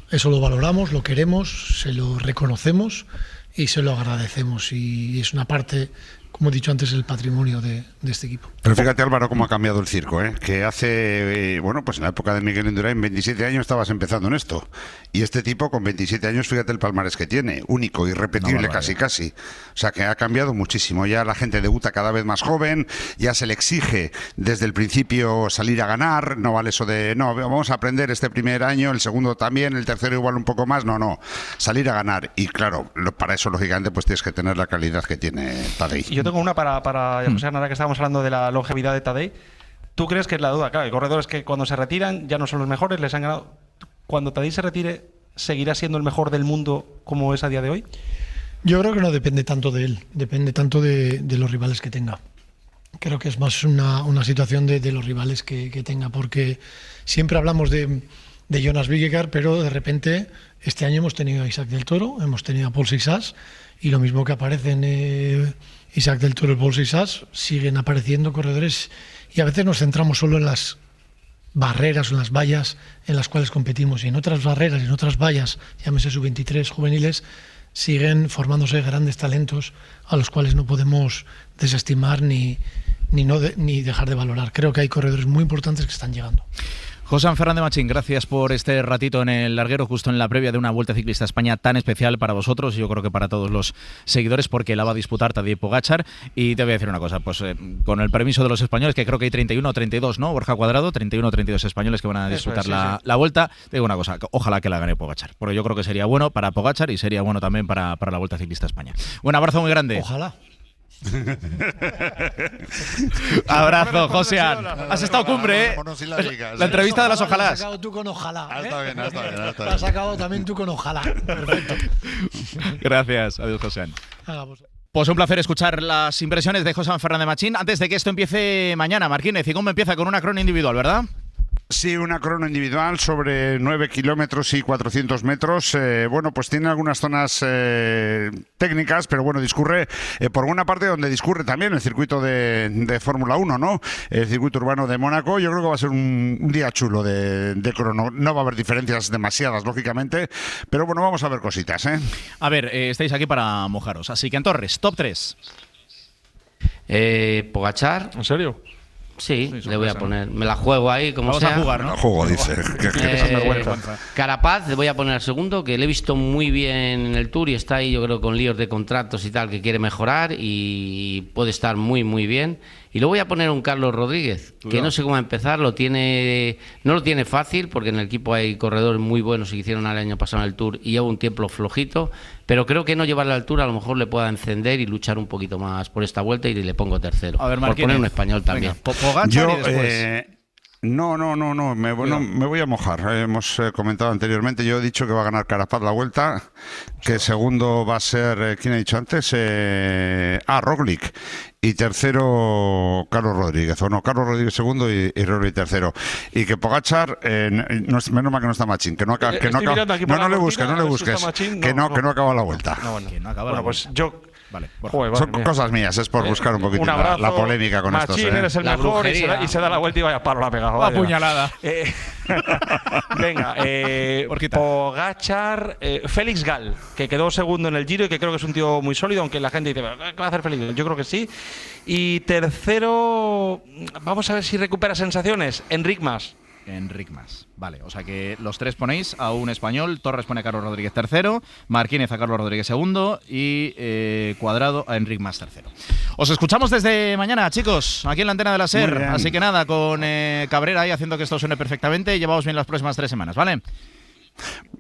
lo valoramos, lo queremos, se lo reconocemos y se lo agradecemos. Y es una parte, como he dicho antes, el patrimonio de este equipo. Pero fíjate, Álvaro, cómo ha cambiado el circo, ¿eh? Que hace, pues en la época de Miguel Indurain, 27 años estabas empezando en esto. Y este tipo, con 27 años, fíjate el palmarés que tiene, único, irrepetible, casi. O sea, que ha cambiado muchísimo. Ya la gente debuta cada vez más joven, ya se le exige desde el principio salir a ganar, no vale eso de, no, vamos a aprender este primer año, el segundo también, el tercero igual un poco más, no, salir a ganar. Y claro, para eso, lógicamente, pues tienes que tener la calidad que tiene Tadej. Yo tengo una para José, ahora que estábamos hablando de la longevidad de Tadej. ¿Tú crees que es la duda? Claro, hay corredores que cuando se retiran ya no son los mejores, les han ganado. Cuando Tadej se retire, ¿seguirá siendo el mejor del mundo como es a día de hoy? Yo creo que no depende tanto de él, depende tanto de los rivales que tenga. Creo que es más una situación de los rivales que tenga, porque siempre hablamos de Jonas Vingegaard, pero de repente este año hemos tenido a Isaac del Toro, hemos tenido a Paul Sixas, y lo mismo que aparecen Isaac del Toro y Paul Sixas, siguen apareciendo corredores, y a veces nos centramos solo en las barreras o en las vallas en las cuales competimos, y en otras barreras y en otras vallas, llámese sub-23 juveniles, siguen formándose grandes talentos a los cuales no podemos desestimar ni dejar de valorar. Creo que hay corredores muy importantes que están llegando. José Fernández Machín, gracias por este ratito en el larguero, justo en la previa de una Vuelta Ciclista a España tan especial para vosotros y yo creo que para todos los seguidores, porque la va a disputar Tadej Pogačar. Y te voy a decir una cosa, pues con el permiso de los españoles, que creo que hay 31 o 32, ¿no? Borja Cuadrado, 31 o 32 españoles que van a disputar la Vuelta. Te digo una cosa, ojalá que la gane Pogačar, porque yo creo que sería bueno para Pogačar y sería bueno también para la Vuelta Ciclista a España. Un abrazo muy grande. Ojalá. Abrazo, José. Has estado cumbre, ¿eh? La entrevista de las ojalás. Has sacado tú con ojalá. Está bien. Has sacado también tú con ojalá. Perfecto. Gracias. Adiós, José. Pues un placer escuchar las impresiones de José Fernández Machín. Antes de que esto empiece mañana, Marquínez, y cómo empieza con una crono individual, ¿verdad? Sí, una crono individual sobre 9 kilómetros y 400 metros. Pues tiene algunas zonas técnicas, pero bueno, discurre por buena parte donde discurre también el circuito de Fórmula 1, ¿no? El circuito urbano de Mónaco. Yo creo que va a ser un día chulo de crono. No va a haber diferencias demasiadas, lógicamente, pero bueno, vamos a ver cositas, ¿eh? A ver, estáis aquí para mojaros. Así que en Torres, top 3. Pogačar. ¿En serio? Sí, le voy a poner. Me la juego ahí, como vamos sea. A jugar, ¿no? La juego, dice. Carapaz, le voy a poner al segundo, que le he visto muy bien en el Tour y está ahí, yo creo, con líos de contratos y tal, que quiere mejorar y puede estar muy, muy bien. Y luego voy a poner un Carlos Rodríguez, que no sé cómo empezar, no lo tiene fácil, porque en el equipo hay corredores muy buenos que hicieron el año pasado en el Tour y lleva un tiempo flojito, pero creo que no llevar la altura a lo mejor le pueda encender y luchar un poquito más por esta vuelta y le pongo tercero. A ver, por poner un español también. Pogačar y después. No, me voy a mojar. Hemos comentado anteriormente, yo he dicho que va a ganar Carapaz la Vuelta, que segundo va a ser, ¿quién ha dicho antes? Roglic. Y tercero, Carlos Rodríguez. O no, Carlos Rodríguez segundo y Roglic tercero. Y que Pogačar, menos mal que no está Machín, que no acaba. No le busques. Que no acaba la Vuelta. Que no acaba la pues vuelta. yo... Vale, son cosas mías, es por buscar un poquito la polémica con esto. Machín, eres el mejor y se da la vuelta y vaya palo la ha pegado. La puñalada. Venga, Pogačar, Félix Gal, que quedó segundo en el Giro y que creo que es un tío muy sólido, aunque la gente dice, ¿qué va a hacer Félix Gal? Yo creo que sí. Y tercero, vamos a ver si recupera sensaciones, Enric Mas. Enric Mas. Vale, o sea que los tres ponéis a un español. Torres pone a Carlos Rodríguez tercero, Marquínez a Carlos Rodríguez segundo y Cuadrado a Enric Mas tercero. Os escuchamos desde mañana, chicos, aquí en la antena de la SER. Así que nada, con Cabrera ahí haciendo que esto suene perfectamente. Llevaos bien las próximas 3 semanas, ¿vale?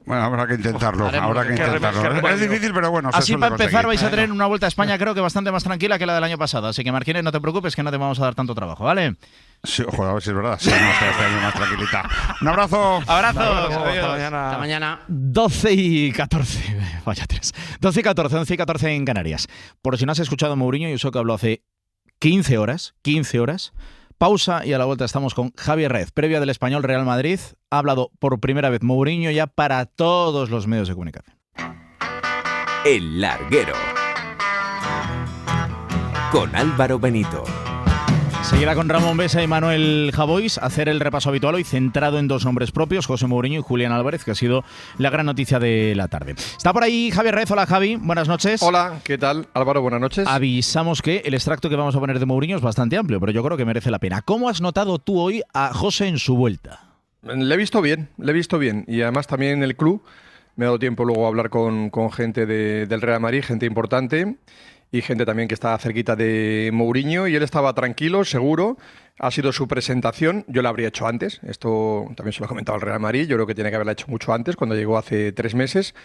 Bueno, habrá que intentarlo. Es difícil, pero bueno. Así para empezar vais a tener una Vuelta a España creo que bastante más tranquila que la del año pasado. Así que Marquínez, no te preocupes que no te vamos a dar tanto trabajo, ¿vale? Sí, ojo, a ver si es verdad. Sí, no, este año más tranquilita. Un abrazo. Abrazos. Hasta mañana. 12 y 14. Vaya 3. 12 y 14, 11 y 14 en Canarias. Por si no has escuchado Mourinho, yo sé que habló hace 15 horas. Pausa y a la vuelta estamos con Javier Rez, previa del Español Real Madrid. Ha hablado por primera vez Mourinho ya para todos los medios de comunicación. El Larguero. Con Álvaro Benito. Seguirá con Ramón Besa y Manuel Javois, hacer el repaso habitual hoy centrado en 2 nombres propios, José Mourinho y Julián Álvarez, que ha sido la gran noticia de la tarde. Está por ahí Javier Rez. Hola, Javi, buenas noches. Hola, ¿qué tal? Álvaro, buenas noches. Avisamos que el extracto que vamos a poner de Mourinho es bastante amplio, pero yo creo que merece la pena. ¿Cómo has notado tú hoy a José en su vuelta? Le he visto bien, y además también en el club me ha dado tiempo luego a hablar con gente del Real Madrid, gente importante, y gente también que está cerquita de Mourinho, y él estaba tranquilo, seguro. Ha sido su presentación, yo la habría hecho antes, esto también se lo he comentado al Real Madrid, yo creo que tiene que haberla hecho mucho antes, cuando llegó hace 3 meses.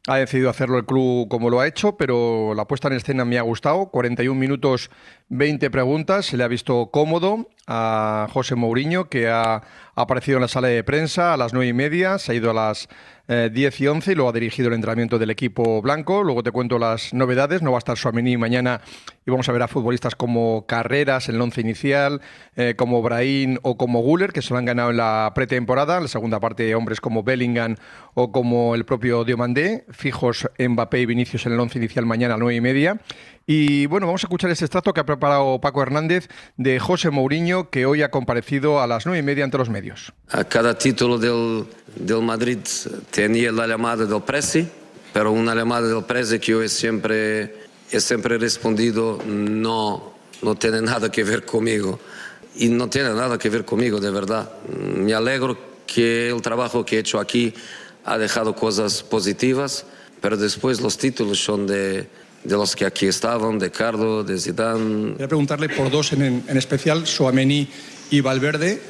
Ha decidido hacerlo el club como lo ha hecho, pero la puesta en escena me ha gustado. 41 minutos, 20 preguntas, se le ha visto cómodo a José Mourinho, que ha aparecido en la sala de prensa a las 9:30, se ha ido a las 10:11 y luego ha dirigido el entrenamiento del equipo blanco. Luego te cuento las novedades, no va a estar Tchouaméni mañana y vamos a ver a futbolistas como Carreras en el 11 inicial, como Brahim o como Güler, que se lo han ganado en la pretemporada. En la segunda parte, hombres como Bellingham o como el propio Diomandé, fijos Mbappé y Vinicius en el 11 inicial mañana a 9:30. Y bueno, vamos a escuchar este extracto que ha preparado Paco Hernández de José Mourinho, que hoy ha comparecido a las 9:30 ante los medios. A cada título del Madrid tenía la llamada del Presi, pero una llamada del Presi que yo he siempre respondido no tiene nada que ver conmigo. Y no tiene nada que ver conmigo, de verdad. Me alegro que el trabajo que he hecho aquí ha dejado cosas positivas, pero después los títulos son de los que aquí estaban, de Carlo, de Zidane. Voy a preguntarle por 2 en especial, Tchouaméni y Valverde.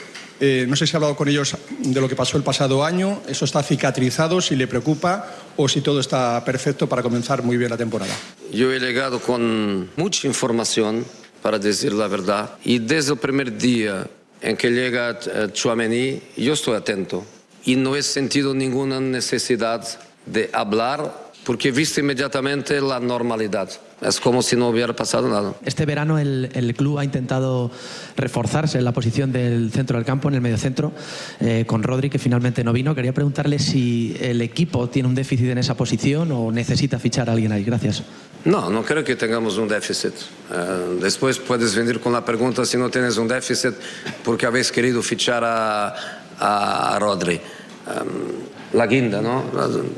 No sé si ha hablado con ellos de lo que pasó el pasado año, eso está cicatrizado, si le preocupa o si todo está perfecto para comenzar muy bien la temporada. Yo he llegado con mucha información, para decir la verdad, y desde el primer día en que llega Tchouaméni, yo estoy atento y no he sentido ninguna necesidad de hablar porque he visto inmediatamente la normalidad. Es como si no hubiera pasado nada. Este verano el club ha intentado reforzarse en la posición del centro del campo, en el mediocentro, con Rodri, que finalmente no vino. Quería preguntarle si el equipo tiene un déficit en esa posición o necesita fichar a alguien ahí. Gracias. No creo que tengamos un déficit. Después puedes venir con la pregunta si no tienes un déficit porque habéis querido fichar a Rodri. La guinda, ¿no?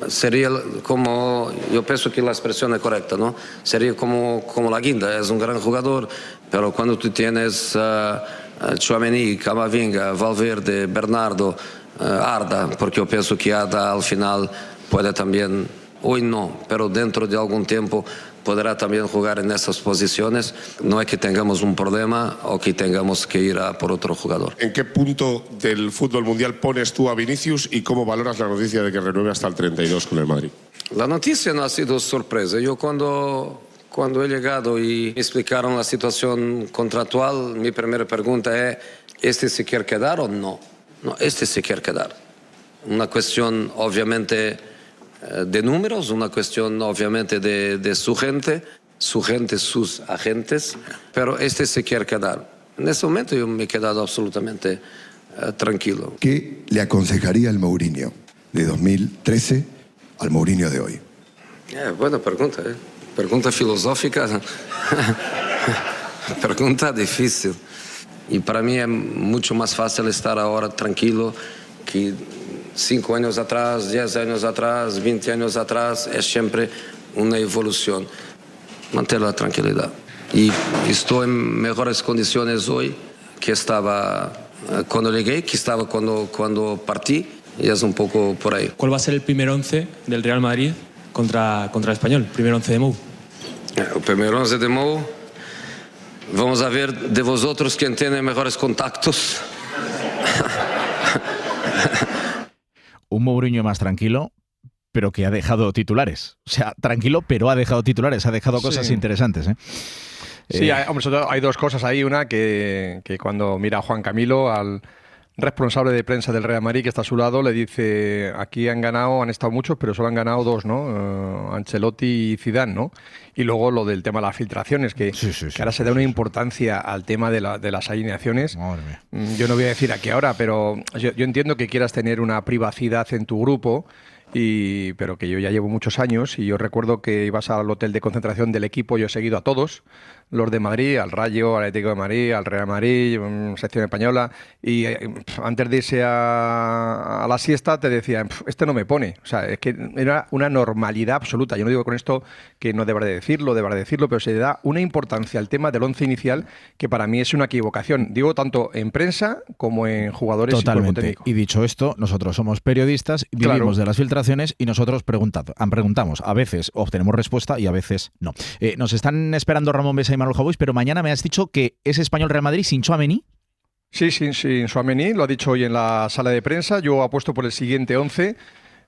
Sería como, yo pienso que la expresión es correcta, ¿no? Sería como la guinda, es un gran jugador, pero cuando tú tienes Tchouaméni, Camavinga, Valverde, Bernardo, Arda, porque yo pienso que Arda al final puede también, hoy no, pero dentro de algún tiempo podrá también jugar en esas posiciones. No es que tengamos un problema o que tengamos que ir a por otro jugador. ¿En qué punto del fútbol mundial pones tú a Vinicius y cómo valoras la noticia de que renueve hasta el 32 con el Madrid? La noticia no ha sido sorpresa. Yo cuando he llegado y me explicaron la situación contractual, mi primera pregunta es, ¿este se quiere quedar o no? No, este se quiere quedar. Una cuestión obviamente de números, una cuestión obviamente de su gente, sus agentes, pero este se quiere quedar. En ese momento yo me he quedado absolutamente tranquilo. ¿Qué le aconsejaría al Mourinho de 2013 al Mourinho de hoy? Buena pregunta, pregunta filosófica, pregunta difícil. Y para mí es mucho más fácil estar ahora tranquilo que 5 años atrás, 10 años atrás, 20 años atrás. Es siempre una evolución. Mantener la tranquilidad. Y estoy en mejores condiciones hoy que estaba cuando llegué, que estaba cuando partí, y es un poco por ahí. ¿Cuál va a ser el primer 11 del Real Madrid contra el Español? Primer 11 de Mou. El primer 11 de Mou. Vamos a ver de vosotros quién tiene mejores contactos. Un Mourinho más tranquilo, pero que ha dejado titulares. O sea, tranquilo, pero ha dejado titulares, ha dejado cosas interesantes, ¿eh? Sí, hombre, hay dos cosas ahí. Una, que cuando mira a Juan Camilo, al responsable de prensa del Real Madrid que está a su lado, le dice: aquí han estado muchos, pero solo han ganado dos, ¿no? Ancelotti y Zidane, ¿no? Y luego lo del tema de las filtraciones, que ahora se da una importancia al tema de las alineaciones. Yo no voy a decir aquí ahora, pero yo entiendo que quieras tener una privacidad en tu grupo, pero que yo ya llevo muchos años, y yo recuerdo que ibas al hotel de concentración del equipo. Yo he seguido a todos los de Madrid, al Rayo, al Atlético de Madrid, al Real Madrid, sección española, y antes de irse a la siesta te decían: este no me pone. O sea, es que era una normalidad absoluta. Yo no digo con esto que no deberá decirlo, pero se le da una importancia al tema del once inicial que para mí es una equivocación. Digo, tanto en prensa como en jugadores. Totalmente. Y cuerpo técnico. Y dicho esto, nosotros somos periodistas, vivimos de las filtraciones y nosotros preguntamos. A veces obtenemos respuesta y a veces no. Nos están esperando Ramón Besa y Manuel Javois, pero mañana me has dicho que es Español Real Madrid sin Tchouaméni. Sí, sin Tchouaméni, lo ha dicho hoy en la sala de prensa. Yo apuesto por el siguiente 11.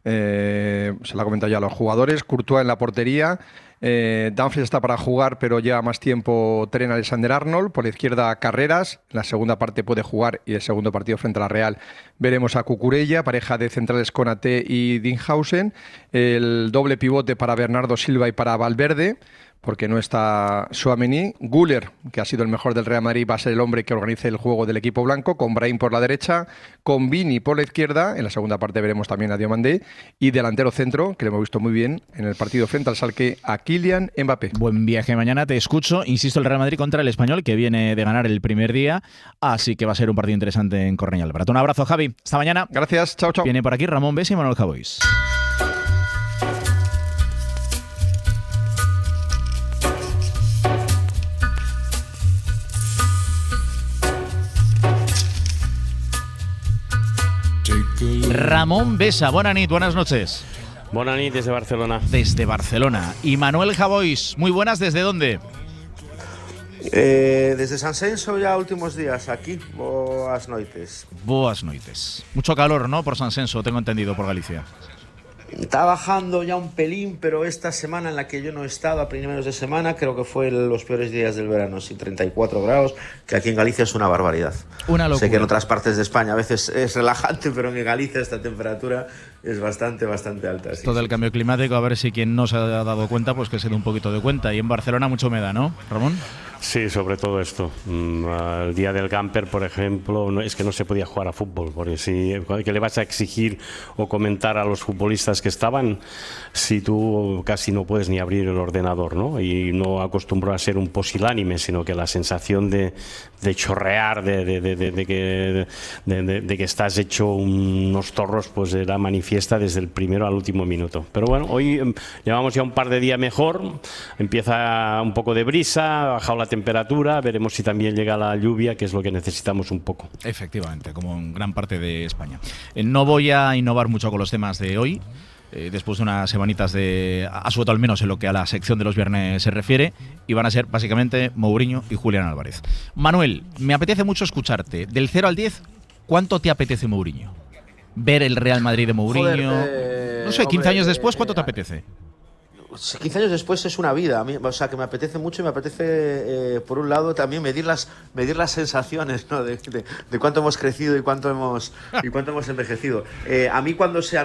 Se lo ha comentado ya a los jugadores. Courtois en la portería. Dumfries está para jugar, pero lleva más tiempo Trent Alexander-Arnold. Por la izquierda, Carreras. En la segunda parte puede jugar, y el segundo partido frente a la Real veremos a Cucurella, pareja de centrales Konaté y Dinghausen. El doble pivote para Bernardo Silva y para Valverde, porque no está Tchouaméni. Güler, que ha sido el mejor del Real Madrid, va a ser el hombre que organice el juego del equipo blanco, con Brahim por la derecha, con Vini por la izquierda. En la segunda parte veremos también a Diomandé, y delantero centro, que lo hemos visto muy bien en el partido frente al Schalke, a Kylian Mbappé. Buen viaje mañana, te escucho. Insisto, el Real Madrid contra el Español, que viene de ganar el primer día, así que va a ser un partido interesante en Cornellà Llobregat. Un abrazo, Javi. Hasta mañana. Gracias. Chao, chao. Viene por aquí Ramón Besa y Manuel Javois. Ramón Besa, buenas noches. Buenas noches desde Barcelona. Desde Barcelona. Y Manuel Javois, muy buenas, ¿desde dónde? Desde Sansenso ya últimos días aquí. Boas noites. Boas noites. Mucho calor, ¿no? Por Sansenso, tengo entendido, por Galicia. Está bajando ya un pelín, pero esta semana en la que yo no he estado, a primeros de semana, creo que fue los peores días del verano, sí, 34 grados, que aquí en Galicia es una barbaridad. Una locura. Sé que en otras partes de España a veces es relajante, pero en Galicia esta temperatura es bastante alta. Sí, todo el cambio climático, a ver si quien no se ha dado cuenta, pues que se dé un poquito de cuenta. Y en Barcelona mucha humedad, ¿no, Ramón? Sí, sobre todo esto. El día del camper, por ejemplo, es que no se podía jugar a fútbol, porque si que le vas a exigir o comentar a los futbolistas que estaban, si tú casi no puedes ni abrir el ordenador, ¿no? Y no acostumbro a ser un pusilánime, sino que la sensación de chorrear, de que estás hecho unos torros, pues era manifiesta desde el primero al último minuto. Pero bueno, hoy llevamos ya un par de días mejor, empieza un poco de brisa, ha bajado la temperatura, veremos si también llega la lluvia, que es lo que necesitamos un poco. Efectivamente, como en gran parte de España. No voy a innovar mucho con los temas de hoy, después de unas semanitas de asueto, al menos en lo que a la sección de los viernes se refiere, y van a ser básicamente Mourinho y Julián Álvarez. Manuel, me apetece mucho escucharte. Del 0 al 10, ¿cuánto te apetece Mourinho? Ver el Real Madrid de Mourinho. No sé, 15 años después, ¿cuánto te apetece? 15 años después es una vida, a mí, o sea, que me apetece mucho, y me apetece, por un lado, también medir las sensaciones, ¿no? de cuánto hemos crecido y cuánto hemos envejecido. A mí cuando se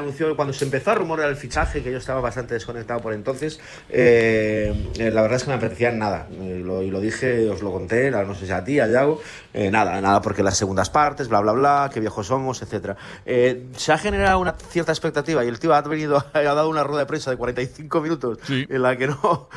empezó a rumorear el fichaje, que yo estaba bastante desconectado por entonces, la verdad es que me apetecía nada, y lo dije, os lo conté, no sé si a ti, a Yago, nada, porque las segundas partes, bla, bla, bla, qué viejos somos, etcétera. Se ha generado una cierta expectativa, y el tío ha dado una rueda de prensa de 45 minutos, sí, en la que no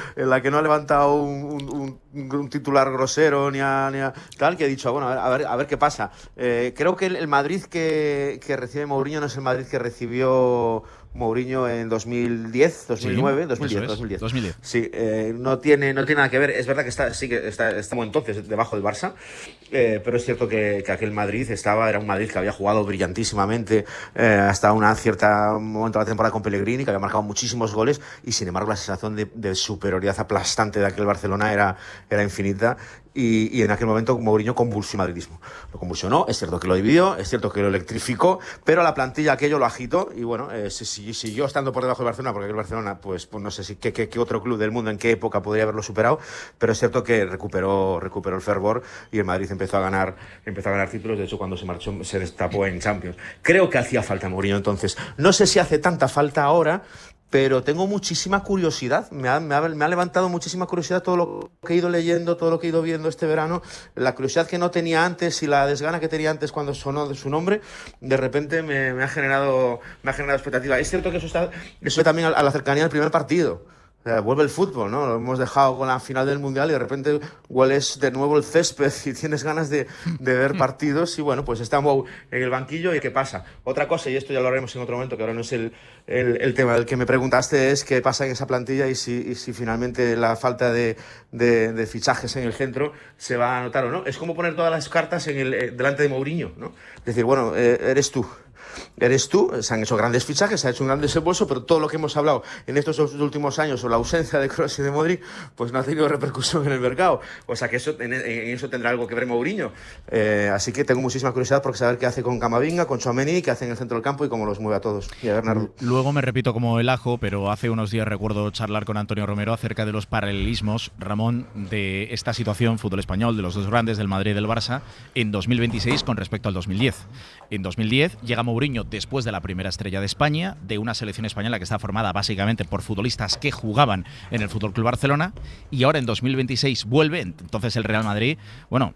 ha levantado un titular grosero ni a tal, que ha dicho, bueno, a ver qué pasa. Creo que el Madrid que recibe Mourinho no es el Madrid que recibió Mourinho en 2010, 2009, sí, 2010. Sí, no tiene nada que ver. Es verdad que estamos entonces debajo del Barça, pero es cierto que aquel Madrid era un Madrid que había jugado brillantísimamente hasta un momento de la temporada con Pellegrini, que había marcado muchísimos goles, y sin embargo la sensación de superioridad aplastante de aquel Barcelona era infinita. Y en aquel momento Mourinho convulsionó el madridismo. Lo convulsionó, es cierto que lo dividió, es cierto que lo electrificó, pero la plantilla aquello lo agitó y bueno, siguió estando por debajo del Barcelona, porque el Barcelona, pues no sé si qué otro club del mundo en qué época podría haberlo superado, pero es cierto que recuperó el fervor y el Madrid empezó a ganar títulos. De hecho, cuando se marchó se destapó en Champions. Creo que hacía falta Mourinho entonces. No sé si hace tanta falta ahora, pero tengo muchísima curiosidad, me ha levantado muchísima curiosidad todo lo que he ido leyendo, todo lo que he ido viendo este verano, la curiosidad que no tenía antes y la desgana que tenía antes cuando sonó de su nombre, de repente me ha generado expectativa. Es cierto que eso también a la cercanía del primer partido. Vuelve el fútbol, ¿no? Lo hemos dejado con la final del Mundial y de repente hueles de nuevo el césped y tienes ganas de ver partidos y bueno, pues estamos en el banquillo y ¿qué pasa? Otra cosa, y esto ya lo haremos en otro momento, que ahora no es el tema del que me preguntaste, es qué pasa en esa plantilla y si finalmente la falta de fichajes en el centro se va a notar o no. Es como poner todas las cartas delante de Mourinho, ¿no? Es decir, bueno, eres tú, se han hecho grandes fichajes, se ha hecho un gran desembolso, pero todo lo que hemos hablado en estos últimos años o la ausencia de Kroos y de Modric, pues no ha tenido repercusión en el mercado. O sea que en eso tendrá algo que ver Mourinho. Así que tengo muchísima curiosidad por saber qué hace con Camavinga, con Tchouaméni, qué hace en el centro del campo y cómo los mueve a todos. Y a Bernardo. Luego me repito como el ajo, pero hace unos días recuerdo charlar con Antonio Romero acerca de los paralelismos, Ramón, de esta situación fútbol español, de los dos grandes, del Madrid y del Barça, en 2026 con respecto al 2010. En 2010 llega Mourinho después de la primera estrella de España, de una selección española que está formada básicamente por futbolistas que jugaban en el FC Barcelona, y ahora en 2026 vuelve. Entonces el Real Madrid, bueno,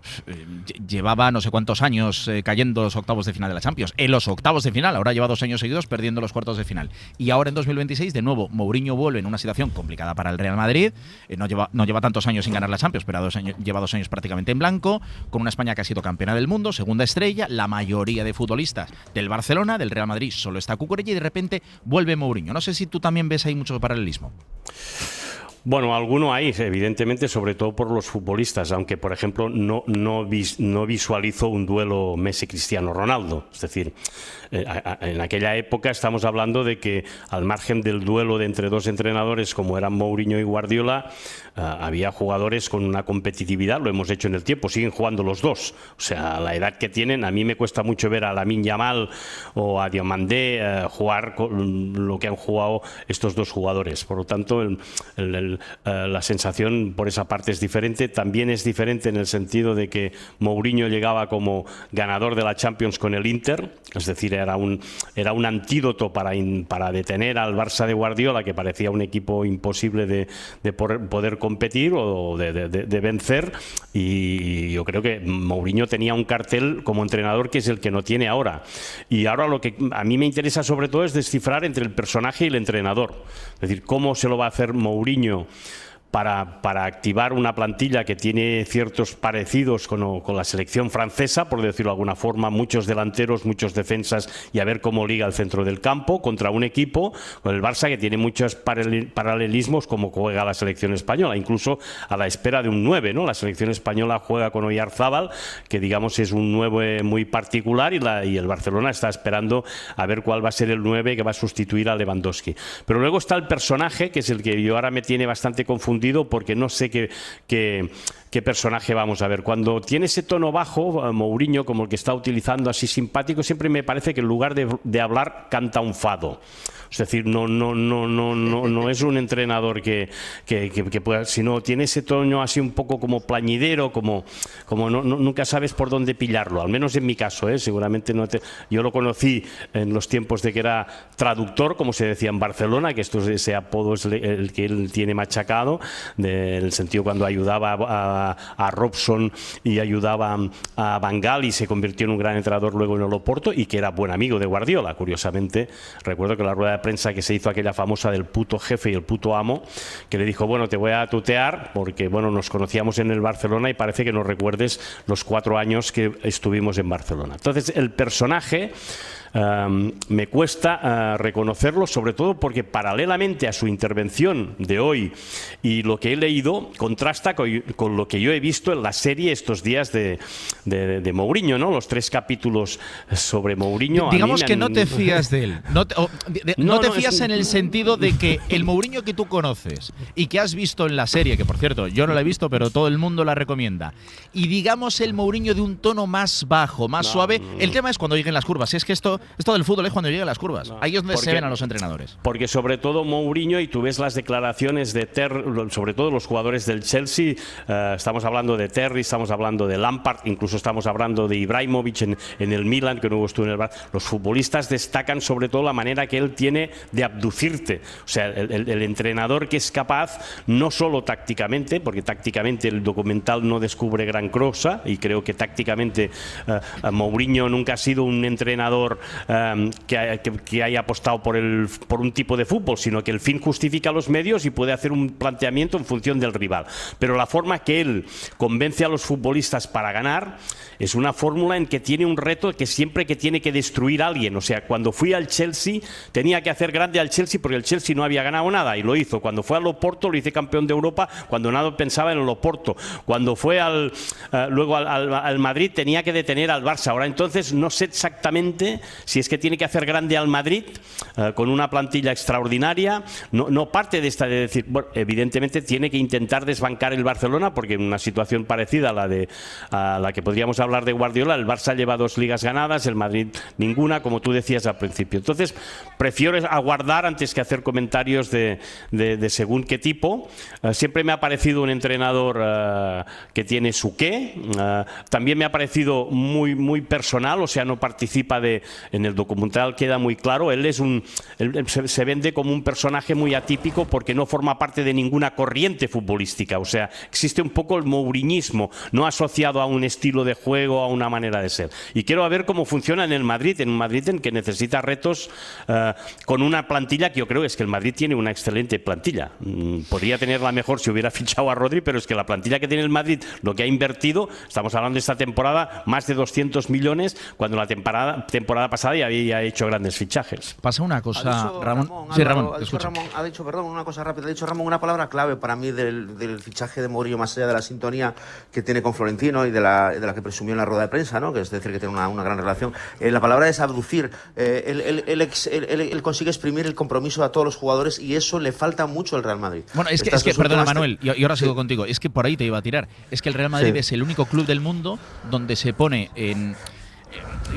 llevaba no sé cuántos años cayendo los octavos de final de la Champions, en los octavos de final, ahora lleva 2 años seguidos perdiendo los cuartos de final, y ahora en 2026 de nuevo Mourinho vuelve en una situación complicada para el Real Madrid, no lleva tantos años sin ganar la Champions, pero lleva 2 años prácticamente en blanco, con una España que ha sido campeona del mundo, segunda estrella, la mayoría de futbolistas del Barcelona, del Real Madrid solo está Cucurella y de repente vuelve Mourinho. No sé si tú también ves ahí mucho paralelismo. Bueno, alguno hay, evidentemente, sobre todo por los futbolistas, aunque, por ejemplo, no visualizo un duelo Messi-Cristiano Ronaldo. Es decir, en aquella época estamos hablando de que, al margen del duelo entre dos entrenadores como eran Mourinho y Guardiola, había jugadores con una competitividad, lo hemos hecho en el tiempo, siguen jugando los dos. O sea, a la edad que tienen, a mí me cuesta mucho ver a Lamine Yamal o a Diomandé jugar con lo que han jugado estos dos jugadores. Por lo tanto, la sensación por esa parte es diferente. También es diferente en el sentido de que Mourinho llegaba como ganador de la Champions con el Inter, es decir, era un antídoto para detener al Barça de Guardiola, que parecía un equipo imposible de poder competir o de vencer, y yo creo que Mourinho tenía un cartel como entrenador que es el que no tiene ahora. Y ahora lo que a mí me interesa sobre todo es descifrar entre el personaje y el entrenador, es decir, cómo se lo va a hacer Mourinho para activar una plantilla que tiene ciertos parecidos con la selección francesa, por decirlo de alguna forma, muchos delanteros, muchos defensas, y a ver cómo liga el centro del campo contra un equipo, con el Barça, que tiene muchos paralelismos como juega la selección española, incluso a la espera de un 9, ¿no? La selección española juega con Oyarzábal, que digamos es un 9 muy particular, y el Barcelona está esperando a ver cuál va a ser el 9 que va a sustituir a Lewandowski. Pero luego está el personaje, que es el que yo ahora me tiene bastante confundido, porque no sé qué personaje vamos a ver. Cuando tiene ese tono bajo, Mourinho, como el que está utilizando, así simpático, siempre me parece que en lugar de hablar canta un fado. Es decir, no es un entrenador que pueda, sino tiene ese tono así un poco como plañidero, como nunca sabes por dónde pillarlo, al menos en mi caso, seguramente yo lo conocí en los tiempos de que era traductor, como se decía en Barcelona, que ese apodo es el que él tiene machacado, en el sentido cuando ayudaba a Robson y ayudaba a Van Gaal, y se convirtió en un gran entrenador luego en el Oporto, y que era buen amigo de Guardiola. Curiosamente, recuerdo que la rueda de prensa que se hizo aquella famosa del puto jefe y el puto amo, que le dijo, bueno, te voy a tutear porque bueno, nos conocíamos en el Barcelona y parece que no recuerdes los 4 años que estuvimos en Barcelona. Entonces el personaje me cuesta reconocerlo, sobre todo porque paralelamente a su intervención de hoy y lo que he leído, contrasta con lo que yo he visto en la serie estos días de Mourinho, ¿no? Los 3 capítulos sobre Mourinho. Digamos que no te fías de él. No te fías en el sentido de que el Mourinho que tú conoces y que has visto en la serie, que por cierto yo no la he visto, pero todo el mundo la recomienda, y digamos el Mourinho de un tono más bajo, más suave. El tema es cuando lleguen las curvas. Es que esto del fútbol es cuando lleguen las curvas. Ahí es donde se ven a los entrenadores. Porque sobre todo Mourinho, y tú ves las declaraciones de sobre todo los jugadores del Chelsea, estamos hablando de Terry, estamos hablando de Lampard, incluso estamos hablando de Ibrahimovic en el Milan, que luego estuvo en el Barça. Los futbolistas destacan sobre todo la manera que él tiene de abducirte. O sea, el entrenador que es capaz, no solo tácticamente, porque tácticamente el documental no descubre gran cosa, y creo que tácticamente Mourinho nunca ha sido un entrenador que haya apostado por un tipo de fútbol, sino que el fin justifica los medios y puede hacer un planteamiento en función del rival. Pero la forma que él convence a los futbolistas para ganar es una fórmula en que tiene un reto que siempre que tiene que destruir a alguien. O sea, cuando fui al Chelsea tenía que hacer grande al Chelsea porque el Chelsea no había ganado nada y lo hizo. Cuando fue al Oporto lo hice campeón de Europa cuando nada pensaba en el Oporto. Cuando fue luego al Madrid tenía que detener al Barça. Ahora entonces no sé exactamente si es que tiene que hacer grande al Madrid con una plantilla extraordinaria. No parte de esta de decir, bueno, evidentemente tiene que intentar desbancar el Barcelona porque en una situación parecida a la que podríamos hablar de Guardiola, el Barça lleva 2 ligas ganadas, el Madrid ninguna, como tú decías al principio. Entonces prefiero aguardar antes que hacer comentarios de según qué tipo. Siempre me ha parecido un entrenador que tiene su qué. También me ha parecido muy personal, o sea, no participa en el documental, queda muy claro. Él se vende como un personaje muy atípico porque no forma parte de ninguna corriente futbolística. O sea, existe un poco el mouriñismo, no asociado a un estilo de juego, a una manera de ser. Y quiero ver cómo funciona en el Madrid, en un Madrid en que necesita retos con una plantilla que yo creo es que el Madrid tiene una excelente plantilla. Podría tenerla mejor si hubiera fichado a Rodri, pero es que la plantilla que tiene el Madrid, lo que ha invertido, estamos hablando de esta temporada, más de 200 millones, cuando la temporada pasada ya había hecho grandes fichajes. Pasa una cosa, Ramón. Ha dicho, una cosa rápida. Ha dicho Ramón una palabra clave para mí del fichaje de Mourinho, más allá de la sintonía que tiene con Florentino y de la que presumió en la rueda de prensa, ¿no? Que es decir, que tiene una gran relación. La palabra es abducir. Él consigue exprimir el compromiso a todos los jugadores y eso le falta mucho al Real Madrid. Bueno, es que perdona, Manuel, y ahora sigo contigo. Es que por ahí te iba a tirar. Es que el Real Madrid es el único club del mundo donde se pone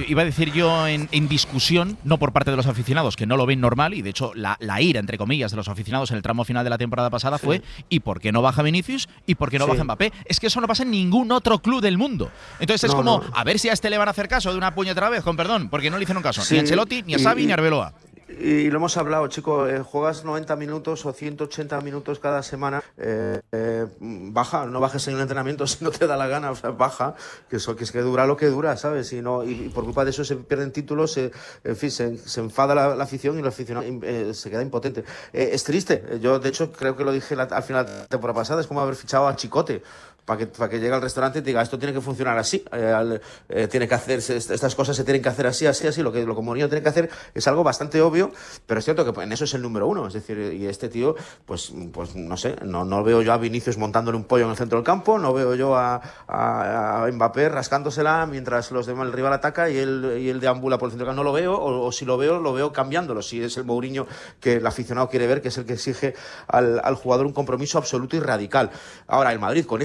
iba a decir yo en discusión, no por parte de los aficionados que no lo ven normal, y de hecho la ira, entre comillas, de los aficionados en el tramo final de la temporada pasada fue ¿y por qué no baja Vinicius? ¿Y por qué no baja Mbappé? Es que eso no pasa en ningún otro club del mundo. Entonces es como, a ver si a este le van a hacer caso de una puñetera vez, con perdón, porque no le hicieron caso ni a Ancelotti, ni a Xavi, ni a Arbeloa. Y lo hemos hablado, chico, juegas 90 minutos o 180 minutos cada semana, no bajes en el entrenamiento si no te da la gana, o sea, baja, que es que dura lo que dura, ¿sabes? Y por culpa de eso se pierden títulos, en fin, se enfada la afición y el aficionado se queda impotente. Es triste, yo de hecho creo que lo dije al final de la temporada pasada, es como haber fichado a Chicote. Para que llegue al restaurante y te diga, esto tiene que funcionar así, tiene que hacerse, estas cosas se tienen que hacer así. Lo que Mourinho tiene que hacer es algo bastante obvio, pero es cierto que en eso es el número 1. Es decir, y este tío, pues no sé, no veo yo a Vinicius montándole un pollo en el centro del campo, no veo yo a Mbappé rascándosela mientras el rival ataca y él deambula por el centro del campo. No lo veo, o si lo veo cambiándolo. Si es el Mourinho que el aficionado quiere ver, que es el que exige al jugador un compromiso absoluto y radical. Ahora, el Madrid, con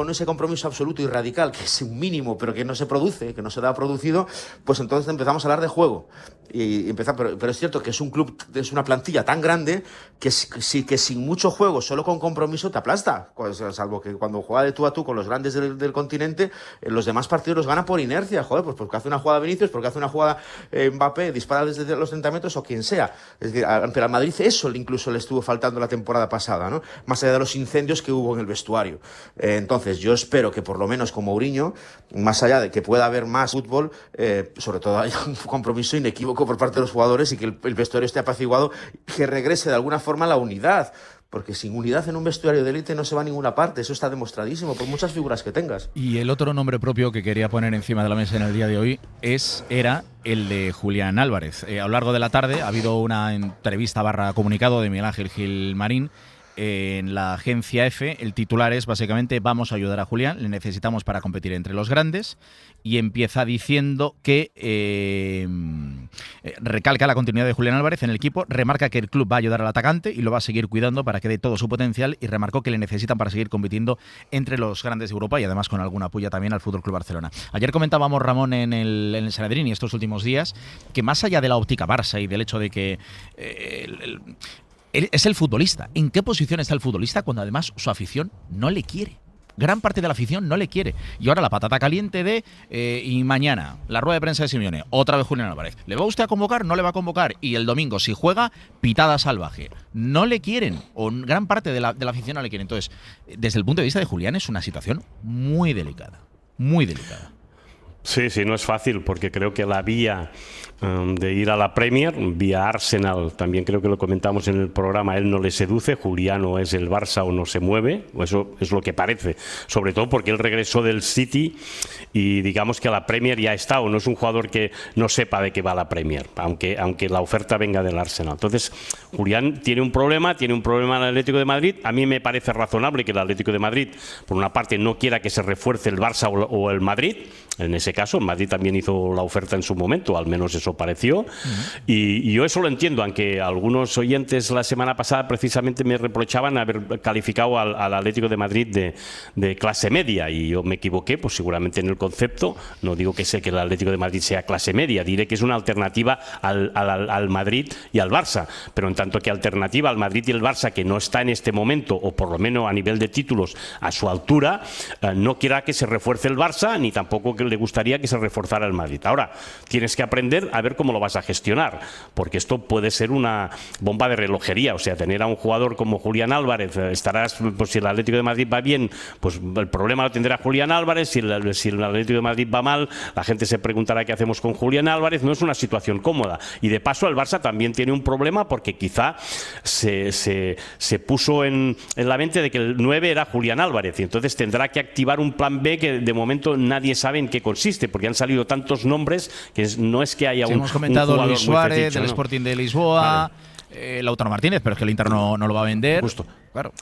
ese compromiso absoluto y radical, que es un mínimo, pero que no se produce, que no se da producido, pues entonces empezamos a hablar de juego. Pero es cierto que es un club, es una plantilla tan grande que sin mucho juego, solo con compromiso, te aplasta. Pues, salvo que cuando juega de tú a tú con los grandes del continente, los demás partidos los gana por inercia. Joder, pues porque hace una jugada Vinicius, porque hace una jugada Mbappé, dispara desde los 30 metros o quien sea. Es decir, pero al Madrid eso incluso le estuvo faltando la temporada pasada, ¿no? Más allá de los incendios que hubo en el vestuario. Entonces, yo espero que por lo menos con Mourinho, más allá de que pueda haber más fútbol, sobre todo haya un compromiso inequívoco por parte de los jugadores y que el vestuario esté apaciguado, que regrese de alguna forma la unidad. porque sin unidad en un vestuario de élite no se va a ninguna parte, eso está demostradísimo, por muchas figuras que tengas. Y el otro nombre propio que quería poner encima de la mesa en el día de hoy era el de Julián Álvarez. A lo largo de la tarde ha habido una entrevista / comunicado de Miguel Ángel Gilmarín en la agencia F. El titular es básicamente: vamos a ayudar a Julián, le necesitamos para competir entre los grandes, y empieza diciendo que recalca la continuidad de Julián Álvarez en el equipo, remarca que el club va a ayudar al atacante y lo va a seguir cuidando para que dé todo su potencial, y remarcó que le necesitan para seguir compitiendo entre los grandes de Europa y además con alguna puya también al FC Barcelona. Ayer comentábamos, Ramón, en el Sanedrín y estos últimos días, que más allá de la óptica Barça y del hecho de que es el futbolista. ¿En qué posición está el futbolista cuando además su afición no le quiere? Gran parte de la afición no le quiere. Y ahora la patata caliente y mañana, la rueda de prensa de Simeone, otra vez Julián Álvarez. ¿Le va usted a convocar? No le va a convocar. Y el domingo, si juega, pitada salvaje. No le quieren, o gran parte de la afición no le quiere. Entonces, desde el punto de vista de Julián, es una situación muy delicada. Muy delicada. Sí, no es fácil, porque creo que la vía de ir a la Premier, vía Arsenal, también creo que lo comentamos en el programa, él no le seduce. Julián o es el Barça o no se mueve, o eso es lo que parece, sobre todo porque él regresó del City y digamos que a la Premier ya está, o no es un jugador que no sepa de qué va la Premier, aunque la oferta venga del Arsenal. Entonces, Julián tiene un problema en el Atlético de Madrid. A mí me parece razonable que el Atlético de Madrid, por una parte, no quiera que se refuerce el Barça o el Madrid. En ese caso, el Madrid también hizo la oferta en su momento, al menos eso pareció. Y yo eso lo entiendo, aunque algunos oyentes la semana pasada precisamente me reprochaban haber calificado al Atlético de Madrid de clase media, y yo me equivoqué, pues seguramente en el concepto. No digo que el Atlético de Madrid sea clase media, diré que es una alternativa al Madrid y al Barça, pero en tanto que alternativa al Madrid y el Barça, que no está en este momento, o por lo menos a nivel de títulos a su altura, no quiera que se refuerce el Barça, ni tampoco que le gustaría que se reforzara el Madrid. Ahora, tienes que aprender a ver cómo lo vas a gestionar, porque esto puede ser una bomba de relojería. O sea, tener a un jugador como Julián Álvarez, pues si el Atlético de Madrid va bien, pues el problema lo tendrá Julián Álvarez. Si el Atlético de Madrid va mal, la gente se preguntará qué hacemos con Julián Álvarez. No es una situación cómoda. Y de paso, el Barça también tiene un problema, porque quizá se puso en la mente de que el 9 era Julián Álvarez, y entonces tendrá que activar un plan B que de momento nadie sabe en qué consiste, porque han salido tantos nombres que no es que haya hemos comentado un jugador Luis Suárez, muy fetiche, del ¿no? Sporting de Lisboa, Lautaro Martínez, pero es que el Inter no lo va a vender. Justo. Claro.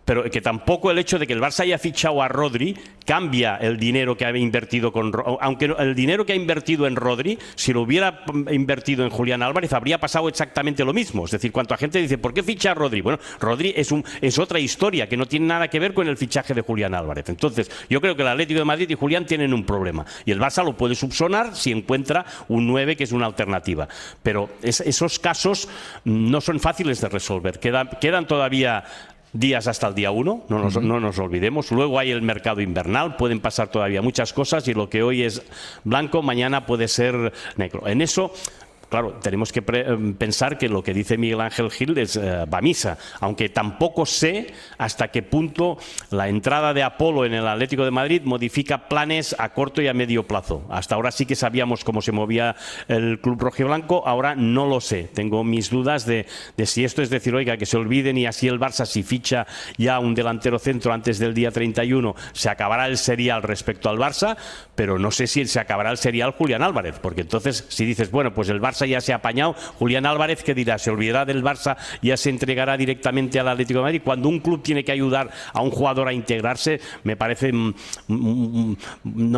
Pero que tampoco el hecho de que el Barça haya fichado a Rodri cambia el dinero que ha invertido aunque el dinero que ha invertido en Rodri, si lo hubiera invertido en Julián Álvarez, habría pasado exactamente lo mismo. Es decir, cuanta gente dice, ¿por qué ficha a Rodri? Bueno, Rodri es otra historia que no tiene nada que ver con el fichaje de Julián Álvarez. Entonces, yo creo que el Atlético de Madrid y Julián tienen un problema, y el Barça lo puede subsanar si encuentra un 9 que es una alternativa. Pero esos casos no son fáciles de resolver. Quedan todavía días hasta el día 1, no nos olvidemos. Luego hay el mercado invernal, pueden pasar todavía muchas cosas, y lo que hoy es blanco, mañana puede ser negro. En eso, claro, tenemos que pensar que lo que dice Miguel Ángel Gil va a misa, aunque tampoco sé hasta qué punto la entrada de Apolo en el Atlético de Madrid modifica planes a corto y a medio plazo. Hasta ahora sí que sabíamos cómo se movía el club rojiblanco, ahora no lo sé. Tengo mis dudas de si esto es decir, oiga, que se olviden, y así el Barça, si ficha ya un delantero centro antes del día 31, se acabará el serial respecto al Barça, pero no sé si se acabará el serial Julián Álvarez, porque entonces si dices, bueno, pues el Barça ya se ha apañado, Julián Álvarez, ¿qué dirá? ¿Se olvidará del Barça? ¿Ya se entregará directamente al Atlético de Madrid? Cuando un club tiene que ayudar a un jugador a integrarse, no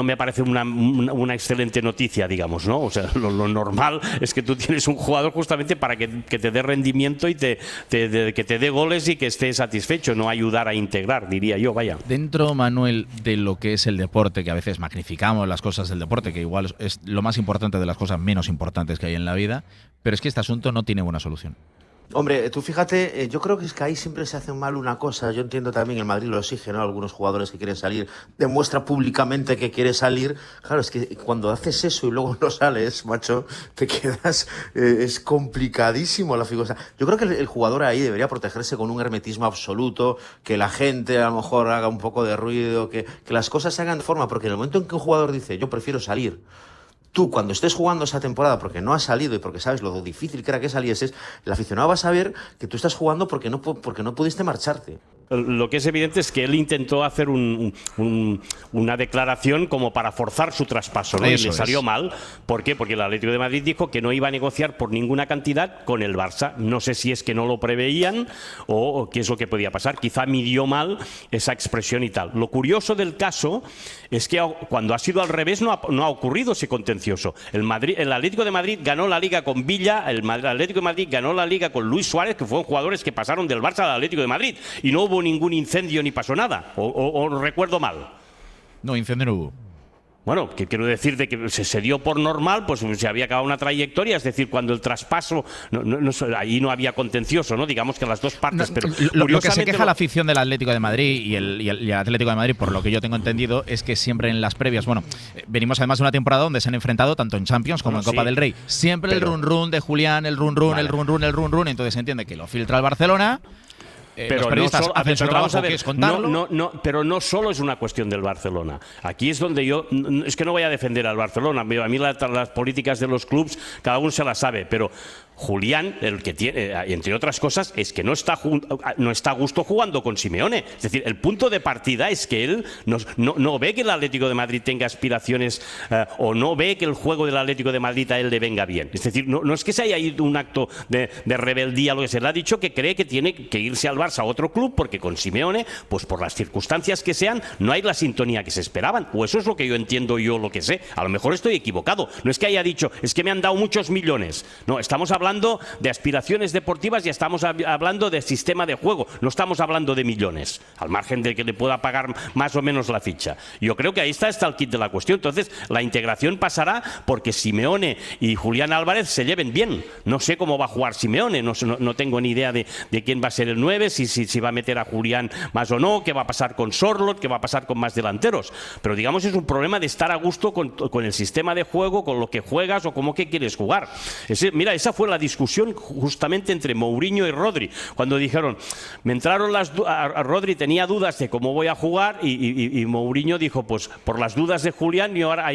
me parece una excelente noticia, digamos, ¿no? O sea, lo normal es que tú tienes un jugador justamente para que te dé rendimiento y que te dé goles y que esté satisfecho, no ayudar a integrar, diría yo, vaya. Dentro, Manuel, de lo que es el deporte, que a veces magnificamos las cosas del deporte, que igual es lo más importante de las cosas menos importantes que hay en la vida, pero es que este asunto no tiene buena solución. Hombre, tú fíjate, yo creo que es que ahí siempre se hace mal una cosa. Yo entiendo también, el Madrid lo exige, ¿no? Algunos jugadores que quieren salir, demuestra públicamente que quiere salir. Claro, es que cuando haces eso y luego no sales, macho, te quedas... es complicadísimo la figura. Yo creo que el jugador ahí debería protegerse con un hermetismo absoluto, que la gente a lo mejor haga un poco de ruido, que las cosas se hagan de forma, porque en el momento en que un jugador dice, yo prefiero salir, tú cuando estés jugando esa temporada porque no has salido y porque sabes lo difícil que era que salieses, el aficionado va a saber que tú estás jugando porque no pudiste marcharte. Lo que es evidente es que él intentó hacer una declaración como para forzar su traspaso, ¿no? Y le salió mal. ¿Por qué? Porque el Atlético de Madrid dijo que no iba a negociar por ninguna cantidad con el Barça. No sé si es que no lo preveían o qué es lo que podía pasar. Quizá midió mal esa expresión y tal. Lo curioso del caso es que cuando ha sido al revés no ha ocurrido ese contencioso. El Atlético de Madrid ganó la Liga con Villa, el Atlético de Madrid ganó la Liga con Luis Suárez, que fueron jugadores que pasaron del Barça al Atlético de Madrid, y no hubo ningún incendio ni pasó nada, o recuerdo mal. No, incendio no hubo. Bueno, que quiero decir de que se dio por normal, pues se había acabado una trayectoria, es decir, cuando el traspaso, ahí no había contencioso, ¿no? Digamos que las dos partes, pero lo que se queja la afición del Atlético de Madrid y el Atlético de Madrid, por lo que yo tengo entendido, es que siempre en las previas, venimos además de una temporada donde se han enfrentado tanto en Champions como en Copa del Rey. Siempre el run-run de Julián, el run-run, el run-run, entonces se entiende que lo filtra el Barcelona. Pero no solo es una cuestión del Barcelona. Aquí es donde es que no voy a defender al Barcelona. A mí las políticas de los clubes cada uno se las sabe, pero Julián, el que tiene, entre otras cosas, es que no está a gusto jugando con Simeone. Es decir, el punto de partida es que él no ve que el Atlético de Madrid tenga aspiraciones o no ve que el juego del Atlético de Madrid a él le venga bien. Es decir, no es que se haya ido un acto de rebeldía, lo que se le ha dicho, que cree que tiene que irse al Barça a otro club porque con Simeone, pues por las circunstancias que sean, no hay la sintonía que se esperaban. O eso es lo que yo entiendo, lo que sé. A lo mejor estoy equivocado. No es que haya dicho, es que me han dado muchos millones. No, estamos hablando de aspiraciones deportivas y estamos hablando de sistema de juego, no estamos hablando de millones, al margen de que le pueda pagar más o menos la ficha. Yo creo que ahí está el kit de la cuestión. Entonces, la integración pasará porque Simeone y Julián Álvarez se lleven bien. No sé cómo va a jugar Simeone, no tengo ni idea de quién va a ser el 9, si va a meter a Julián más o no, qué va a pasar con Sorloth, qué va a pasar con más delanteros. Pero digamos, es un problema de estar a gusto con el sistema de juego, con lo que juegas o cómo que quieres jugar. Mira, esa fue la discusión justamente entre Mourinho y Rodri, cuando dijeron, me entraron Rodri tenía dudas de cómo voy a jugar y Mourinho dijo, pues por las dudas de Julián y ahora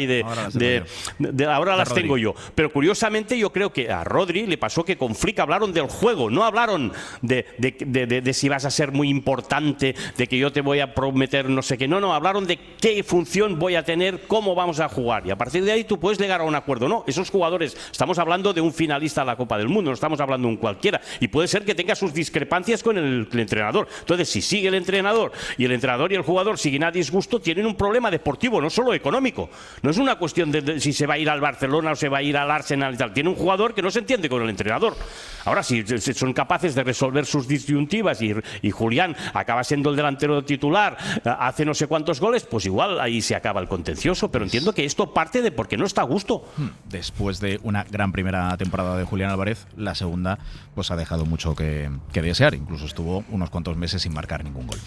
las tengo yo. Pero curiosamente yo creo que a Rodri le pasó que con Flick hablaron del juego, no hablaron de si vas a ser muy importante, de que yo te voy a prometer no sé qué, no, hablaron de qué función voy a tener, cómo vamos a jugar, y a partir de ahí tú puedes llegar a un acuerdo. No, esos jugadores, estamos hablando de un finalista de la Copa del Mundo, no estamos hablando de un cualquiera, y puede ser que tenga sus discrepancias con el entrenador. Entonces, si sigue el entrenador y el jugador siguen a disgusto, tienen un problema deportivo, no solo económico. No es una cuestión de si se va a ir al Barcelona o se va a ir al Arsenal y tal. Tiene un jugador que no se entiende con el entrenador. Ahora, si son capaces de resolver sus disyuntivas y Julián acaba siendo el delantero titular, hace no sé cuántos goles, pues igual ahí se acaba el contencioso. Pero entiendo que esto parte de porque no está a gusto. Después de una gran primera temporada de Julián Álvarez, la segunda pues ha dejado mucho que desear. Incluso estuvo unos cuantos meses sin marcar ningún gol.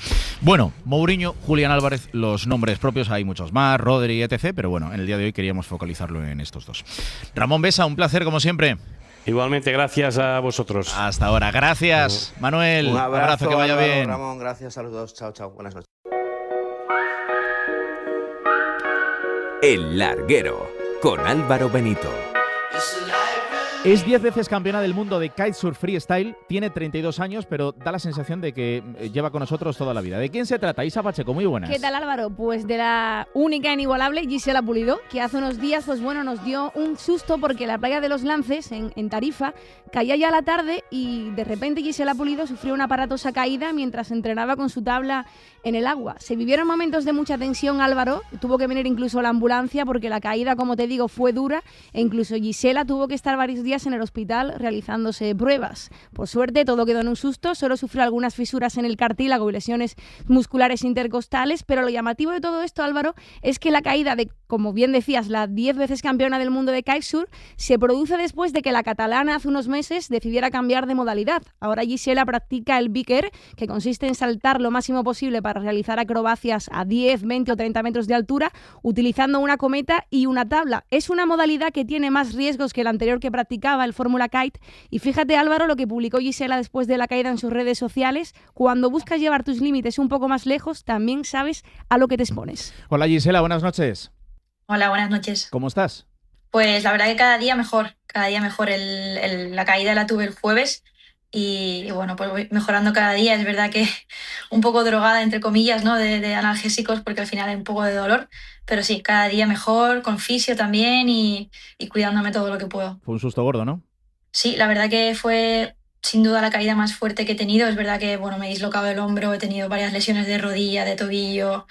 Bueno, Mourinho, Julián Álvarez, los nombres propios, hay muchos más, Rodri, etc. Pero bueno, en el día de hoy queríamos focalizarlo en estos dos. Ramón Besa, un placer como siempre. Igualmente, gracias a vosotros. Hasta ahora, gracias. Manuel, un abrazo, que vaya bien. Ramón, gracias, saludos, chao, buenas noches. El Larguero, con Álvaro Benito. Es 10 veces campeona del mundo de kitesurf freestyle, tiene 32 años, pero da la sensación de que lleva con nosotros toda la vida. ¿De quién se trata? Isa Pacheco, muy buenas. ¿Qué tal, Álvaro? Pues de la única e inigualable Gisela Pulido, que hace unos días nos dio un susto porque la playa de los Lances, en Tarifa, caía ya la tarde y de repente Gisela Pulido sufrió una aparatosa caída mientras entrenaba con su tabla en el agua. Se vivieron momentos de mucha tensión, Álvaro, tuvo que venir incluso la ambulancia porque la caída, como te digo, fue dura e incluso Gisela tuvo que estar varios días en el hospital realizándose pruebas. Por suerte todo quedó en un susto, solo sufrió algunas fisuras en el cartílago y lesiones musculares intercostales, pero lo llamativo de todo esto, Álvaro, es que la caída de, como bien decías, la 10 veces campeona del mundo de kitesurf se produce después de que la catalana hace unos meses decidiera cambiar de modalidad. Ahora Gisela practica el big air, que consiste en saltar lo máximo posible para realizar acrobacias a 10, 20 o 30 metros de altura utilizando una cometa y una tabla. Es una modalidad que tiene más riesgos que la anterior que practicaba, el Fórmula Kite, y fíjate, Álvaro, lo que publicó Gisela después de la caída en sus redes sociales: cuando buscas llevar tus límites un poco más lejos, también sabes a lo que te expones. Hola Gisela, buenas noches. Hola, buenas noches. ¿Cómo estás? Pues la verdad que cada día mejor la caída la tuve el jueves y bueno, pues voy mejorando cada día. Es verdad que un poco drogada, entre comillas, ¿no? de analgésicos porque al final hay un poco de dolor, pero sí, cada día mejor, con fisio también y cuidándome todo lo que puedo. Fue un susto gordo, ¿no? Sí, la verdad que fue sin duda la caída más fuerte que he tenido. Es verdad que bueno, me he dislocado el hombro, he tenido varias lesiones de rodilla, de tobillo,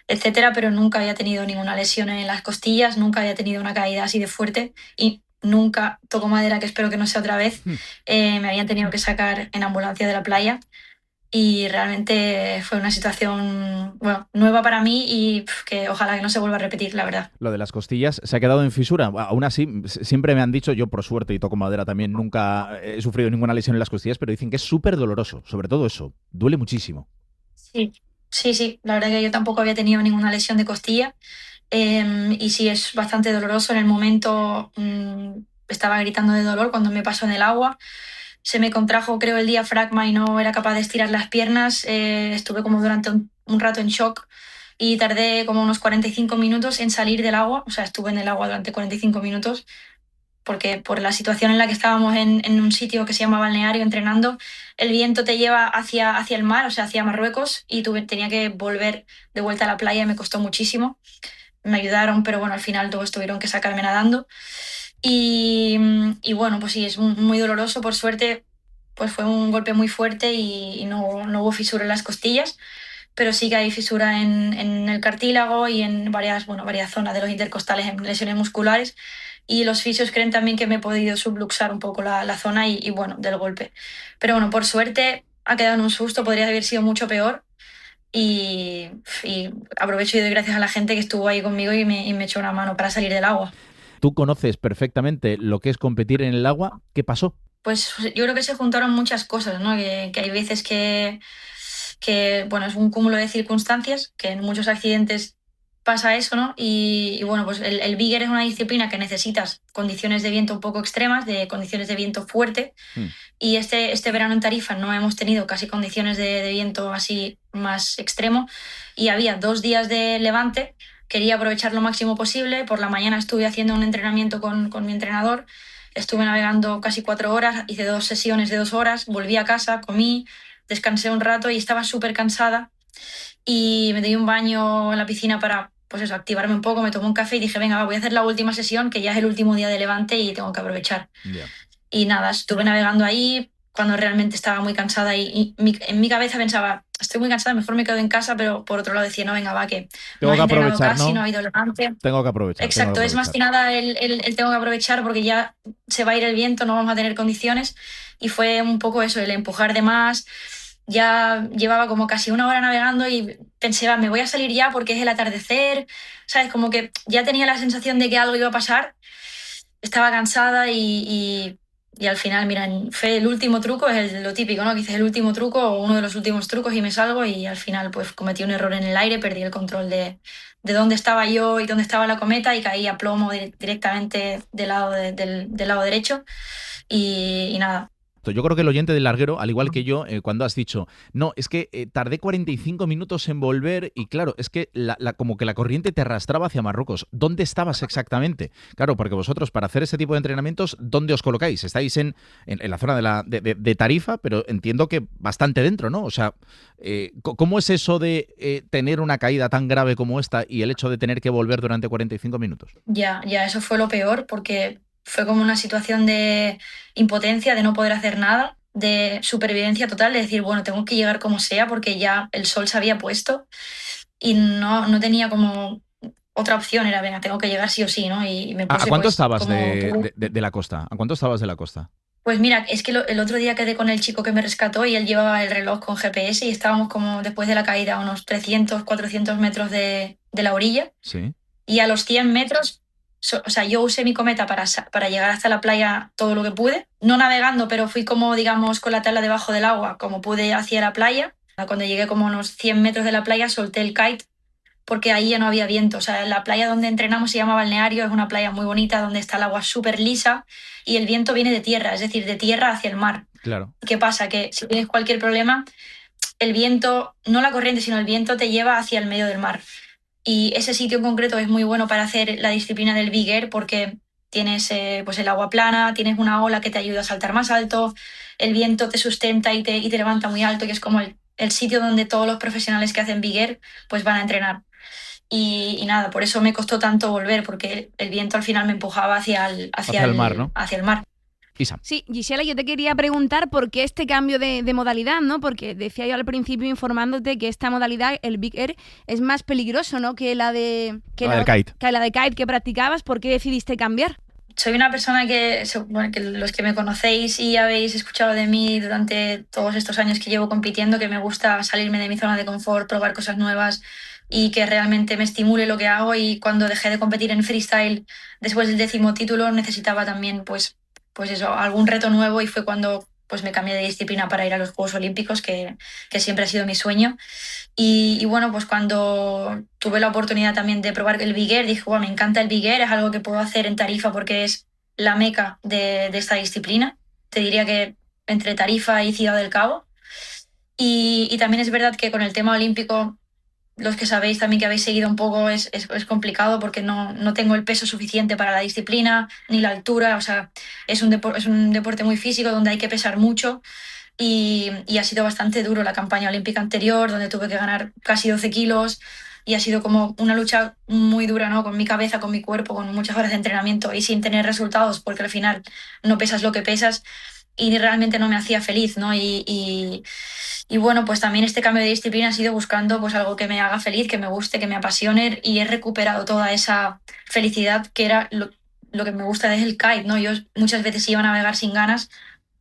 etcétera, pero nunca había tenido ninguna lesión en las costillas, nunca había tenido una caída así de fuerte y nunca, toco madera que espero que no sea otra vez, me habían tenido que sacar en ambulancia de la playa y realmente fue una situación nueva para mí y que ojalá que no se vuelva a repetir, la verdad. Lo de las costillas se ha quedado en fisura. Aún así, siempre me han dicho, yo por suerte y toco madera también, nunca he sufrido ninguna lesión en las costillas, pero dicen que es súper doloroso, sobre todo eso, duele muchísimo. Sí, la verdad que yo tampoco había tenido ninguna lesión de costilla y sí, es bastante doloroso. En el momento estaba gritando de dolor cuando me pasó en el agua. Se me contrajo, creo, el diafragma y no era capaz de estirar las piernas. Estuve como durante un rato en shock y tardé como unos 45 minutos en salir del agua. O sea, estuve en el agua durante 45 minutos porque por la situación en la que estábamos en un sitio que se llama balneario entrenando, el viento te lleva hacia el mar, o sea, hacia Marruecos, y tenía que volver de vuelta a la playa y me costó muchísimo. Me ayudaron, pero bueno, al final todos tuvieron que sacarme nadando. Y bueno, pues sí, es muy doloroso. Por suerte, pues fue un golpe muy fuerte y no hubo fisura en las costillas, pero sí que hay fisura en el cartílago y en varias zonas de los intercostales, en lesiones musculares. Y los fisios creen también que me he podido subluxar un poco la zona y bueno, del golpe. Pero bueno, por suerte ha quedado en un susto, podría haber sido mucho peor. Y aprovecho y doy gracias a la gente que estuvo ahí conmigo y me echó una mano para salir del agua. Tú conoces perfectamente lo que es competir en el agua. ¿Qué pasó? Pues yo creo que se juntaron muchas cosas, ¿no? Que hay veces que bueno, es un cúmulo de circunstancias, que en muchos accidentes pasa eso, ¿no? Y bueno, pues el bigger es una disciplina que necesitas condiciones de viento un poco extremas, de condiciones de viento fuerte. Y este verano en Tarifa no hemos tenido casi condiciones de viento así más extremo y había 2 días de levante. Quería aprovechar lo máximo posible. Por la mañana estuve haciendo un entrenamiento con mi entrenador. Estuve navegando casi 4 horas, hice 2 sesiones de 2 horas, volví a casa, comí, descansé un rato y estaba súper cansada. Y me di un baño en la piscina para, pues eso, activarme un poco, me tomé un café y dije, venga, voy a hacer la última sesión, que ya es el último día de levante y tengo que aprovechar. Y nada, estuve navegando ahí cuando realmente estaba muy cansada y en mi cabeza pensaba, estoy muy cansada, mejor me quedo en casa, pero por otro lado decía, no, venga, va, que tengo no he entrenado aprovechar, casi, ¿no? ha habido levante. Tengo que aprovechar. Exacto, es más que nada el tengo que aprovechar porque ya se va a ir el viento, no vamos a tener condiciones y fue un poco eso, el empujar de más. Ya llevaba como casi 1 hora navegando y pensé, va, me voy a salir ya porque es el atardecer, ¿sabes? Como que ya tenía la sensación de que algo iba a pasar, estaba cansada y al final, mira, fue el último truco, es lo típico, ¿no? Que dices el último truco o uno de los últimos trucos y me salgo y al final pues cometí un error en el aire, perdí el control de dónde estaba yo y dónde estaba la cometa y caí a plomo directamente del lado derecho y nada. Yo creo que el oyente del larguero, al igual que yo, cuando has dicho, no, es que tardé 45 minutos en volver y claro, es que como que la corriente te arrastraba hacia Marruecos. ¿Dónde estabas exactamente? Claro, porque vosotros para hacer ese tipo de entrenamientos, ¿dónde os colocáis? Estáis en la zona de Tarifa, pero entiendo que bastante dentro, ¿no? O sea, ¿cómo es eso de tener una caída tan grave como esta y el hecho de tener que volver durante 45 minutos? Ya, eso fue lo peor porque fue como una situación de impotencia, de no poder hacer nada, de supervivencia total, de decir, bueno, tengo que llegar como sea porque ya el sol se había puesto y no tenía como otra opción, era, venga, tengo que llegar sí o sí, ¿no? Y me puse, ¿A cuánto pues, estabas como de la costa? ¿A cuánto estabas de la costa? Pues mira, es que el otro día quedé con el chico que me rescató y él llevaba el reloj con GPS y estábamos como después de la caída a unos 300, 400 metros de la orilla. Sí. Y a los 100 metros... O sea, yo usé mi cometa para llegar hasta la playa todo lo que pude. No navegando, pero fui como, digamos, con la tabla debajo del agua, como pude hacia la playa. Cuando llegué como a unos 100 metros de la playa, solté el kite porque ahí ya no había viento. O sea, la playa donde entrenamos se llama Balneario, es una playa muy bonita donde está el agua súper lisa y el viento viene de tierra, es decir, de tierra hacia el mar. Claro. ¿Qué pasa? Que si tienes cualquier problema, el viento, no la corriente, sino el viento te lleva hacia el medio del mar. Y ese sitio en concreto es muy bueno para hacer la disciplina del big air porque Tienes pues el agua plana, tienes una ola que te ayuda a saltar más alto, el viento te sustenta y te levanta muy alto, que es como el sitio donde todos los profesionales que hacen Big Air pues van a entrenar. Y nada, por eso me costó tanto volver, porque el viento al final me empujaba hacia el mar, ¿no? Hacia el mar. Isa. Sí, Gisela, yo te quería preguntar por qué este cambio de modalidad, ¿no? Porque decía yo al principio informándote que esta modalidad, el Big Air, es más peligroso, ¿no? Que la del kite. Que la de kite que practicabas. ¿Por qué decidiste cambiar? Soy una persona que los que me conocéis y habéis escuchado de mí durante todos estos años que llevo compitiendo, que me gusta salirme de mi zona de confort, probar cosas nuevas y que realmente me estimule lo que hago. Y cuando dejé de competir en freestyle después del 10º título, necesitaba también pues eso, algún reto nuevo, y fue cuando pues me cambié de disciplina para ir a los Juegos Olímpicos, que siempre ha sido mi sueño. Y bueno, pues cuando tuve la oportunidad también de probar el Big Air, dije, me encanta el Big Air, es algo que puedo hacer en Tarifa porque es la meca de esta disciplina. Te diría que entre Tarifa y Ciudad del Cabo. Y también es verdad que con el tema olímpico, los que sabéis también que habéis seguido un poco, es complicado porque no tengo el peso suficiente para la disciplina, ni la altura. O sea, es un deporte muy físico donde hay que pesar mucho y ha sido bastante duro la campaña olímpica anterior, donde tuve que ganar casi 12 kilos y ha sido como una lucha muy dura, ¿no? Con mi cabeza, con mi cuerpo, con muchas horas de entrenamiento y sin tener resultados, porque al final no pesas lo que pesas y realmente no me hacía feliz, ¿no? Y bueno, pues también este cambio de disciplina ha sido buscando pues algo que me haga feliz, que me guste, que me apasione, y he recuperado toda esa felicidad que era lo que me gusta es el kite, ¿no? Yo muchas veces iba a navegar sin ganas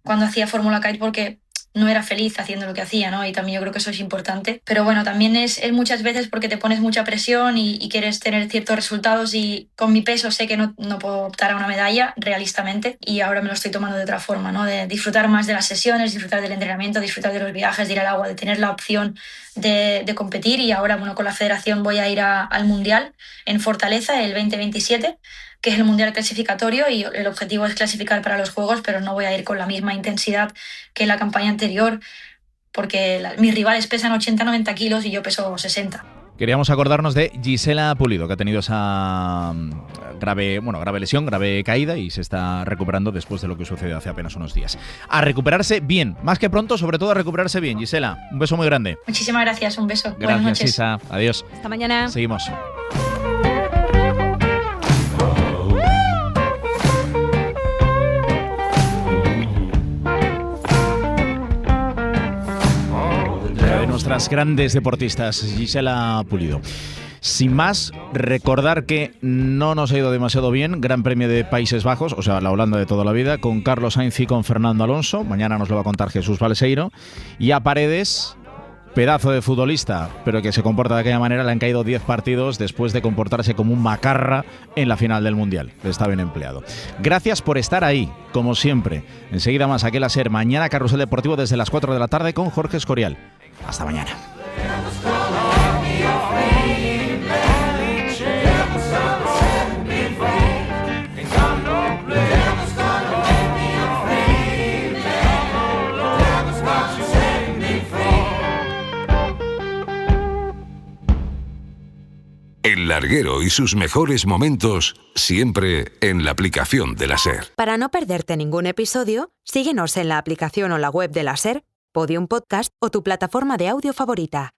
cuando hacía Fórmula Kite porque no era feliz haciendo lo que hacía, ¿no? Y también yo creo que eso es importante. Pero bueno, también es muchas veces porque te pones mucha presión y quieres tener ciertos resultados, y con mi peso sé que no puedo optar a una medalla realistamente, y ahora me lo estoy tomando de otra forma, ¿no? De disfrutar más de las sesiones, disfrutar del entrenamiento, disfrutar de los viajes, de ir al agua, de tener la opción de competir. Y ahora, bueno, con la federación voy a ir al Mundial en Fortaleza el 2027, que es el mundial clasificatorio, y el objetivo es clasificar para los Juegos, pero no voy a ir con la misma intensidad que en la campaña anterior, porque mis rivales pesan 80-90 kilos y yo peso 60. Queríamos acordarnos de Gisela Pulido, que ha tenido esa grave lesión, grave caída, y se está recuperando después de lo que sucedió hace apenas unos días. A recuperarse bien, más que pronto, sobre todo a recuperarse bien. Gisela, un beso muy grande. Muchísimas gracias, un beso. Gracias, buenas noches. Isa. Adiós. Hasta mañana. Seguimos. Nuestras grandes deportistas, Gisela Pulido. Sin más, recordar que no nos ha ido demasiado bien. Gran Premio de Países Bajos, o sea, la Holanda de toda la vida, con Carlos Sainz y con Fernando Alonso. Mañana nos lo va a contar Jesús Balseiro. Y a Paredes, pedazo de futbolista, pero que se comporta de aquella manera, le han caído 10 partidos después de comportarse como un macarra en la final del Mundial. Está bien empleado. Gracias por estar ahí, como siempre. Enseguida más aquí en la SER. Mañana Carrusel Deportivo desde las 4 de la tarde con Jorge Escorial. Hasta mañana. El Larguero y sus mejores momentos siempre en la aplicación de la SER. Para no perderte ningún episodio, síguenos en la aplicación o la web de la SER, Podium Podcast o tu plataforma de audio favorita.